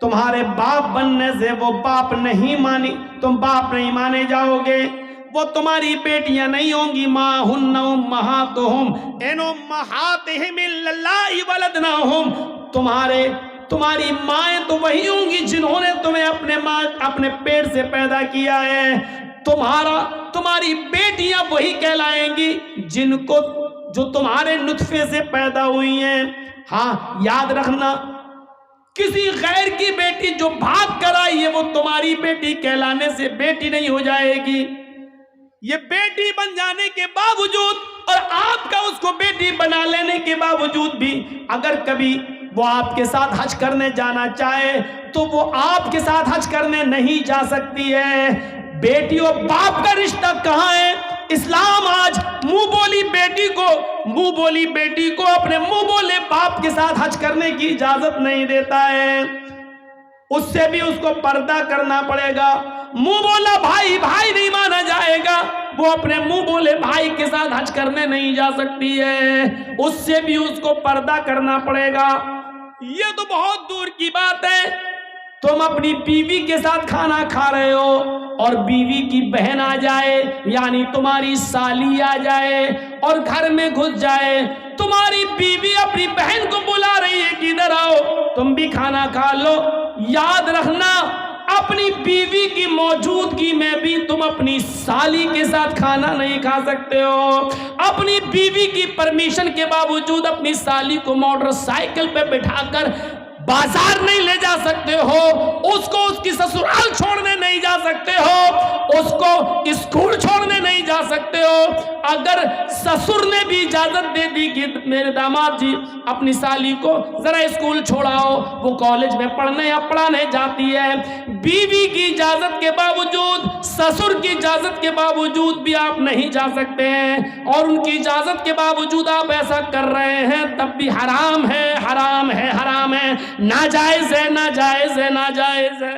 تمہارے باپ بننے سے وہ باپ نہیں مانی، تم باپ نہیں مانے جاؤ گے. وہ تمہاری بیٹیاں نہیں ہوں گی. ما ہن امہاتہم ان امہاتہم الا اللہ ولدناہم. تمہاری مائیں تو وہی ہوں گی جنہوں نے تمہیں اپنے پیٹ سے پیدا کیا ہے. تمہاری بیٹیاں وہی کہلائیں گی جو تمہارے نطفے سے پیدا ہوئی ہیں. ہاں یاد رکھنا، کسی غیر کی بیٹی جو بھاگ کر آئی ہے وہ تمہاری بیٹی کہلانے سے بیٹی نہیں ہو جائے گی. یہ بیٹی بن جانے کے باوجود اور آپ کا اس کو بیٹی بنا لینے کے باوجود بھی اگر کبھی وہ آپ کے ساتھ حج کرنے جانا چاہے تو وہ آپ کے ساتھ حج کرنے نہیں جا سکتی ہے. بیٹی اور باپ کا رشتہ کہاں ہے؟ اسلام آج منہ بولی بیٹی کو اپنے منہ بولے باپ کے ساتھ حج کرنے کی اجازت نہیں دیتا ہے، اس سے بھی اس کو پردہ کرنا پڑے گا۔ منہ بولا بھائی نہیں مانا جائے گا، وہ اپنے منہ بولے بھائی کے ساتھ حج کرنے نہیں جا سکتی ہے، اس سے بھی اس کو پردہ کرنا پڑے گا۔ یہ تو بہت دور کی بات ہے، تم اپنی بیوی کے ساتھ کھانا کھا رہے ہو اور بیوی کی بہن آ جائے، یعنی تمہاری سالی آ جائے اور گھر میں گھس جائے، تمہاری بیوی اپنی بہن کو بلا رہی ہے کہ ادھر آؤ تم بھی کھانا کھا لو، یاد رکھنا اپنی بیوی کی موجودگی میں بھی تم اپنی سالی کے ساتھ کھانا نہیں کھا سکتے ہو۔ اپنی بیوی کی پرمیشن کے باوجود اپنی سالی کو موٹر سائیکل پہ بٹھا کر بازار نہیں لے جا سکتے ہو، اس کو اس کی سسرال چھوڑنے نہیں جا سکتے ہو، اس کو اسکول چھوڑنے نہیں جا سکتے ہو۔ اگر سسر نے بھی اجازت دے دی کہ میرے داماد جی اپنی سالی کو ذرا اسکول چھوڑاؤ، وہ کالج میں پڑھنے یا پڑھانے جاتی ہے، بیوی کی اجازت کے باوجود، سسر کی اجازت کے باوجود بھی آپ نہیں جا سکتے ہیں، اور ان کی اجازت کے باوجود آپ ایسا کر رہے ہیں تب بھی حرام ہے، حرام ہے، حرام ہے، ناجائز ہے، ناجائز ہے، ناجائز ہے۔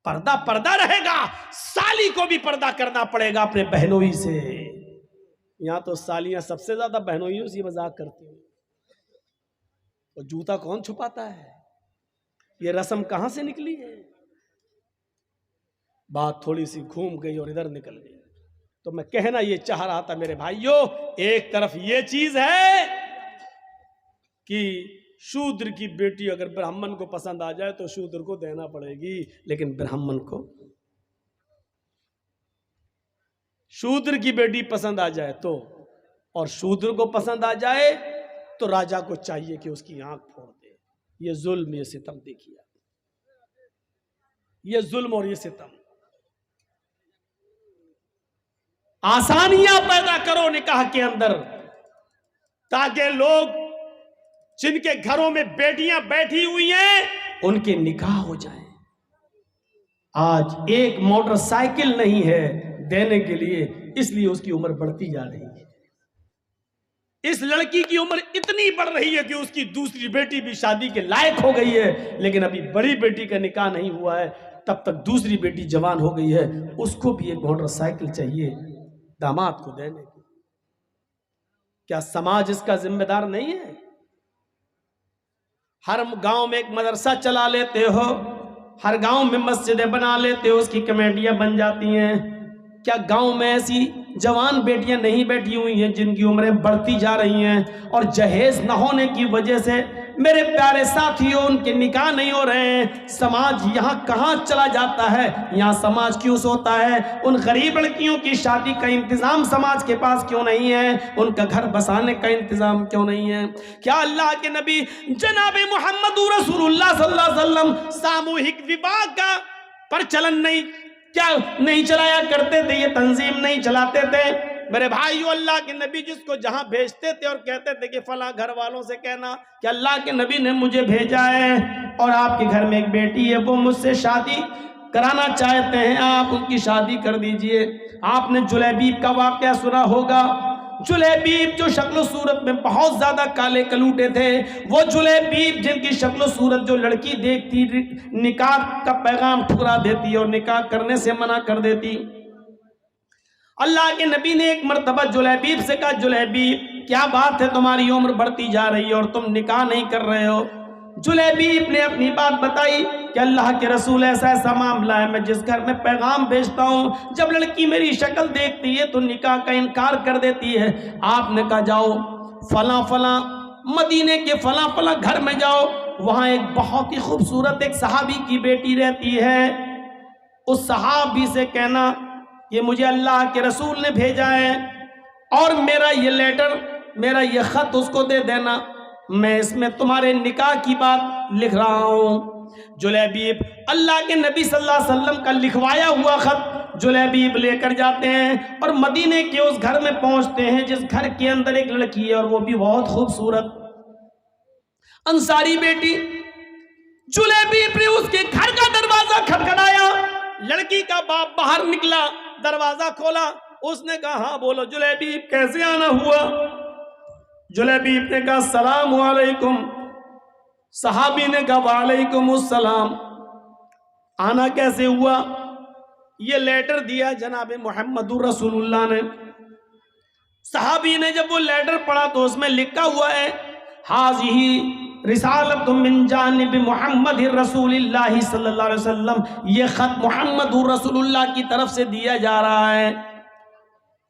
پردہ رہے گا، سالی کو بھی پردہ کرنا پڑے گا اپنے بہنوئی سے۔ یہاں تو سالیاں سب سے زیادہ بہنوئیوں سے مذاق کرتی ہیں، اور جوتا کون چھپاتا ہے؟ یہ رسم کہاں سے نکلی ہے؟ بات تھوڑی سی گھوم گئی اور ادھر نکل گئی۔ تو میں کہنا یہ چاہ رہا تھا میرے بھائیوں، ایک طرف یہ چیز ہے کہ شودر کی بیٹی اگر برہمن کو پسند آ جائے تو شودر کو دینا پڑے گی، لیکن برہمن کو شودر کی بیٹی پسند آ جائے تو، اور شودر کو پسند آ جائے تو راجا کو چاہیے کہ اس کی آنکھ پھوڑ دے۔ یہ ظلم، یہ ستم دیکھیے، یہ ظلم اور یہ ستم۔ آسانیاں پیدا کرو نکاح کے اندر، تاکہ لوگ جن کے گھروں میں بیٹیاں بیٹھی ہوئی ہیں ان کے نکاح ہو جائیں۔ آج ایک موٹر سائیکل نہیں ہے دینے کے لیے، اس لیے اس کی عمر بڑھتی جا رہی ہے۔ اس لڑکی کی عمر اتنی بڑھ رہی ہے کہ اس کی دوسری بیٹی بھی شادی کے لائق ہو گئی ہے، لیکن ابھی بڑی بیٹی کا نکاح نہیں ہوا ہے، تب تک دوسری بیٹی جوان ہو گئی ہے، اس کو بھی ایک موٹر سائیکل چاہیے داماد کو دینے کی۔ کیا سماج اس کا ذمہ دار نہیں ہے؟ ہر گاؤں میں ایک مدرسہ چلا لیتے ہو، ہر گاؤں میں مسجدیں بنا لیتے ہو، اس کی کمیٹیاں بن جاتی ہیں، کیا گاؤں میں ایسی جوان بیٹیاں نہیں بیٹھی ہوئی ہیں جن کی عمریں بڑھتی جا رہی ہیں اور جہیز نہ ہونے کی وجہ سے میرے پیارے ساتھیوں ان کے نکاح نہیں ہو رہے ہیں؟ سماج یہاں کہاں چلا جاتا ہے؟ یہاں سماج کیوں سوتا ہے؟ ان غریب لڑکیوں کی شادی کا انتظام سماج کے پاس کیوں نہیں ہے؟ ان کا گھر بسانے کا انتظام کیوں نہیں ہے؟ کیا اللہ کے نبی جناب محمد رسول اللہ صلی اللہ علیہ وسلم ساموہک وواہ کا پرچلن نہیں چلایا کرتے تھے؟ یہ تنظیم نہیں چلاتے تھے؟ میرے بھائیو، اللہ کے نبی جس کو جہاں بھیجتے تھے اور کہتے تھے کہ فلاں گھر والوں سے کہنا کہ اللہ کے نبی نے مجھے بھیجا ہے اور آپ کے گھر میں ایک بیٹی ہے، وہ مجھ سے شادی کرانا چاہتے ہیں، آپ ان کی شادی کر دیجئے۔ آپ نے جلیبیب کا واقعہ سنا ہوگا، جلیبیب جو شکل و صورت میں بہت زیادہ کالے کلوٹے تھے، وہ جلیبیب جن کی شکل و صورت جو لڑکی دیکھتی نکاح کا پیغام ٹھکرا دیتی اور نکاح کرنے سے منع کر دیتی۔ اللہ کے نبی نے ایک مرتبہ جلیبیب سے کہا، جلیبیب کیا بات ہے، تمہاری عمر بڑھتی جا رہی ہے اور تم نکاح نہیں کر رہے ہو؟ جلیبیب نے اپنی بات بتائی کہ اللہ کے رسول ایسا معاملہ ہے، میں جس گھر میں پیغام بھیجتا ہوں جب لڑکی میری شکل دیکھتی ہے تو نکاح کا انکار کر دیتی ہے۔ آپ نے کہا جاؤ فلاں مدینے کے فلاں گھر میں جاؤ، وہاں ایک بہت ہی خوبصورت ایک صحابی کی بیٹی رہتی ہے، اس صحابی سے کہنا کہ مجھے اللہ کے رسول نے بھیجا ہے اور میرا یہ لیٹر، میرا یہ خط اس کو دے دینا، میں اس میں تمہارے نکاح کی بات لکھ رہا ہوں۔ جلیبیب اللہ کے نبی صلی اللہ علیہ وسلم کا لکھوایا ہوا خط جلیبیب لے کر جاتے ہیں اور مدینے کے اس گھر میں پہنچتے ہیں جس گھر کے اندر ایک لڑکی ہے اور وہ بھی بہت خوبصورت انصاری بیٹی۔ جلیبیب نے اس کے گھر کا دروازہ کھٹکھٹایا، لڑکی کا باپ باہر نکلا، دروازہ کھولا، اس نے کہا ہاں بولو جلیبیب کیسے آنا ہوا؟ جلیبیب نے کہا السلام علیکم۔ صحابی نے کہا وعلیکم السلام۔ آنا کیسے ہوا؟ یہ لیٹر دیا جناب محمد رسول اللہ نے۔ صحابی نے جب وہ لیٹر پڑھا تو اس میں لکھا ہوا ہے حاضی رسالت من جانب محمد رسول اللہ صلی اللہ علیہ وسلم، یہ خط محمد رسول اللہ کی طرف سے دیا جا رہا ہے۔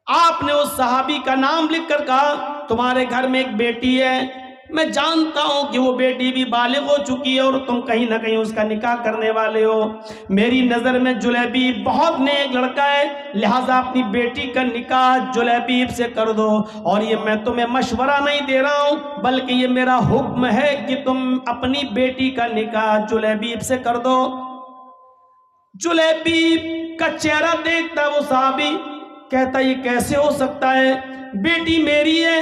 آپ نے اس صحابی کا نام لکھ کر کہا تمہارے گھر میں ایک بیٹی ہے، میں جانتا ہوں کہ وہ بیٹی بھی بالغ ہو چکی ہے اور تم کہیں نہ کہیں اس کا نکاح کرنے والے ہو، میری نظر میں جلیبیب بہت نیک لڑکا ہے، لہٰذا اپنی بیٹی کا نکاح جلیبیب سے کر دو، اور یہ میں تمہیں مشورہ نہیں دے رہا ہوں بلکہ یہ میرا حکم ہے کہ تم اپنی بیٹی کا نکاح جلیبیب سے کر دو۔ جلیبیب کا چہرہ دیکھتا وہ صحابی، کہتا یہ کیسے ہو سکتا ہے، بیٹی میری ہے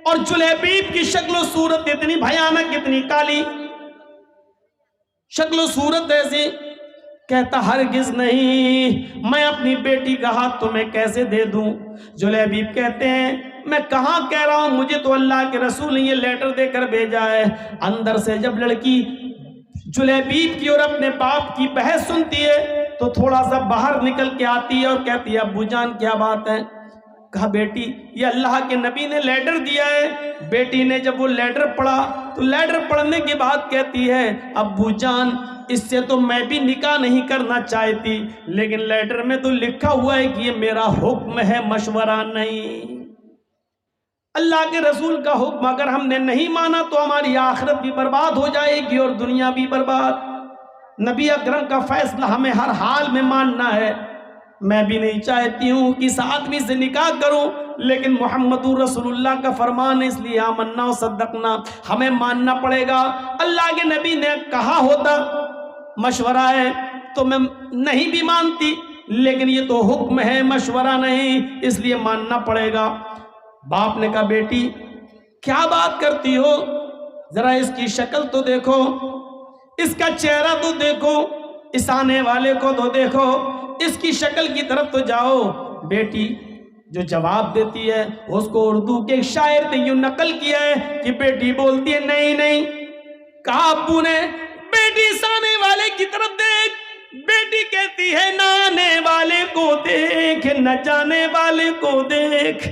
اور جلیبیب کی شکل و صورت اتنی بھیانک، اتنی کالی شکل و صورت ایسی۔ کہتا ہرگز نہیں، میں اپنی بیٹی کا ہاتھ تمہیں کیسے دے دوں؟ جلیبیب کہتے ہیں میں کہاں کہہ رہا ہوں، مجھے تو اللہ کے رسول نے یہ لیٹر دے کر بھیجا ہے۔ اندر سے جب لڑکی جلیبیب کی اور اپنے باپ کی بحث سنتی ہے تو تھوڑا سا باہر نکل کے آتی ہے اور کہتی ہے ابو جان کیا بات ہے؟ کہا بیٹی یہ اللہ کے نبی نے لیٹر دیا ہے۔ بیٹی نے جب وہ لیٹر پڑھا تو لیٹر پڑھنے کے بعد کہتی ہے ابو جان اس سے تو میں بھی نکاح نہیں کرنا چاہتی، لیکن لیٹر میں تو لکھا ہوا ہے کہ یہ میرا حکم ہے، مشورہ نہیں۔ اللہ کے رسول کا حکم اگر ہم نے نہیں مانا تو ہماری آخرت بھی برباد ہو جائے گی اور دنیا بھی برباد۔ نبی اکرم کا فیصلہ ہمیں ہر حال میں ماننا ہے۔ میں بھی نہیں چاہتی ہوں کہ اس آدمی سے نکاح کروں، لیکن محمد رسول اللہ کا فرمان ہے، اس لیے آمنا و صدقنا، ہمیں ماننا پڑے گا۔ اللہ کے نبی نے کہا ہوتا مشورہ ہے تو میں نہیں بھی مانتی، لیکن یہ تو حکم ہے، مشورہ نہیں، اس لیے ماننا پڑے گا۔ باپ نے کہا بیٹی کیا بات کرتی ہو، ذرا اس کی شکل تو دیکھو، اس کا چہرہ تو دیکھو، اس آنے والے کو تو دیکھو، اس کی شکل کی طرف تو جاؤ۔ بیٹی جو جواب دیتی ہے اس کو اردو کے شاعر نے یوں نقل کیا ہے کہ بیٹی بولتی ہے نہیں نہیں۔ کہا ابو نے بیٹی اس آنے والے کی طرف دیکھ، بیٹی کہتی ہے نہ آنے والے کو دیکھ، نہ جانے والے کو دیکھ،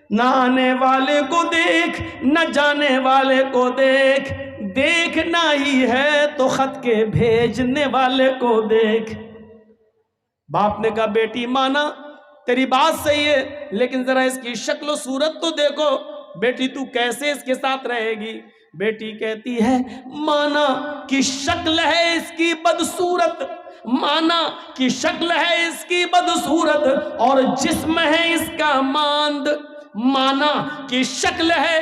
نہ آنے والے کو دیکھ، نہ جانے والے کو دیکھ، دیکھنا ہی ہے تو خط کے بھیجنے والے کو دیکھ۔ باپ نے کہا بیٹی مانا تیری بات صحیح ہے، لیکن ذرا اس کی شکل و صورت تو دیکھو، بیٹی تو کیسے اس کے ساتھ رہے گی؟ بیٹی کہتی ہے مانا کی شکل ہے اس کی بدصورت، مانا کی شکل ہے اس کی بدصورت اور جسم ہے اس کا ماند، مانا کی شکل ہے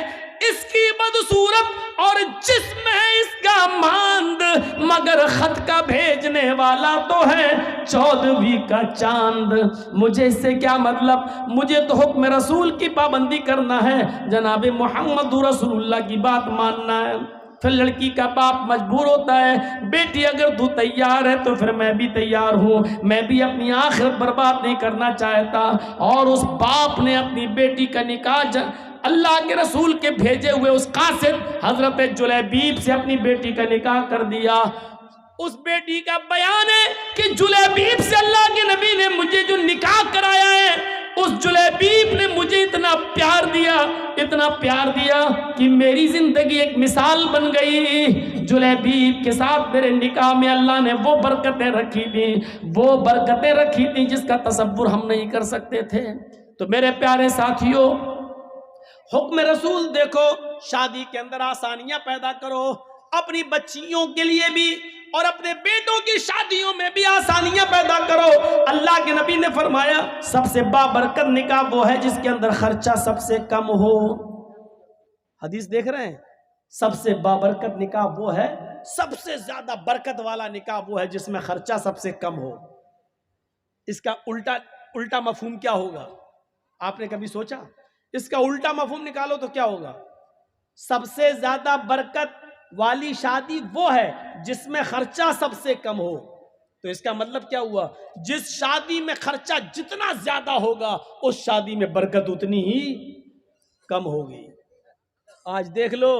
اس کی بدصورت اور جسم ہے اس کا ماند، مگر خط کا بھیجنے والا تو ہے 14ویں کا چاند۔ مجھے اس سے کیا مطلب، مجھے تو حکم رسول کی پابندی کرنا ہے، جناب محمد رسول اللہ کی بات ماننا ہے۔ پھر لڑکی کا باپ مجبور ہوتا ہے بیٹی اگر تو تیار ہے تو پھر میں بھی تیار ہوں، میں بھی اپنی آخرت برباد نہیں کرنا چاہتا۔ اور اس باپ نے اپنی بیٹی کا نکاح اللہ کے رسول کے بھیجے ہوئے اس قاصد حضرت جلیبیب سے اپنی بیٹی کا نکاح کر دیا۔ اس بیٹی کا بیان ہے کہ جلیبیب سے اللہ کے نبی نے مجھے جو نکاح کرایا ہے، اس جلیبیب نے مجھے اتنا پیار دیا، اتنا پیار دیا کہ میری زندگی ایک مثال بن گئی۔ جلیبیب کے ساتھ میرے نکاح میں اللہ نے وہ برکتیں رکھی تھیں، وہ برکتیں رکھی تھیں جس کا تصور ہم نہیں کر سکتے تھے۔ تو میرے پیارے ساتھیوں، حکم رسول دیکھو، شادی کے اندر آسانیاں پیدا کرو، اپنی بچیوں کے لیے بھی اور اپنے بیٹوں کی شادیوں میں بھی آسانیاں پیدا کرو۔ اللہ کے نبی نے فرمایا سب سے بابرکت نکاح وہ ہے جس کے اندر خرچہ سب سے کم ہو۔ حدیث دیکھ رہے ہیں، سب سے بابرکت نکاح وہ ہے، سب سے زیادہ برکت والا نکاح وہ ہے جس میں خرچہ سب سے کم ہو۔ اس کا الٹا مفہوم کیا ہوگا؟ آپ نے کبھی سوچا؟ اس کا الٹا مفہوم نکالو تو کیا ہوگا؟ سب سے زیادہ برکت والی شادی وہ ہے جس میں خرچہ سب سے کم ہو۔ تو اس کا مطلب کیا ہوا؟ جس شادی میں خرچہ جتنا زیادہ ہوگا اس شادی میں برکت اتنی ہی کم ہوگی۔ آج دیکھ لو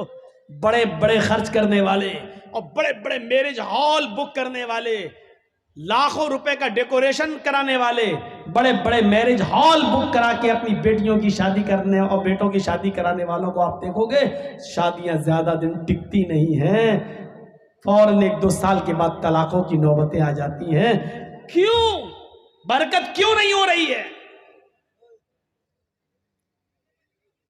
بڑے بڑے خرچ کرنے والے اور بڑے بڑے میرج ہال بک کرنے والے، لاکھوں روپے کا ڈیکوریشن کرانے والے، بڑے بڑے میرج ہال بک کرا کے اپنی بیٹیوں کی شادی کرنے اور بیٹوں کی شادی کرانے والوں کو آپ دیکھو گے شادیاں زیادہ دن ٹکتی نہیں ہیں، فوراً 1-2 سال کے بعد طلاقوں کی نوبتیں آ جاتی ہیں۔ کیوں؟ برکت کیوں نہیں ہو رہی ہے؟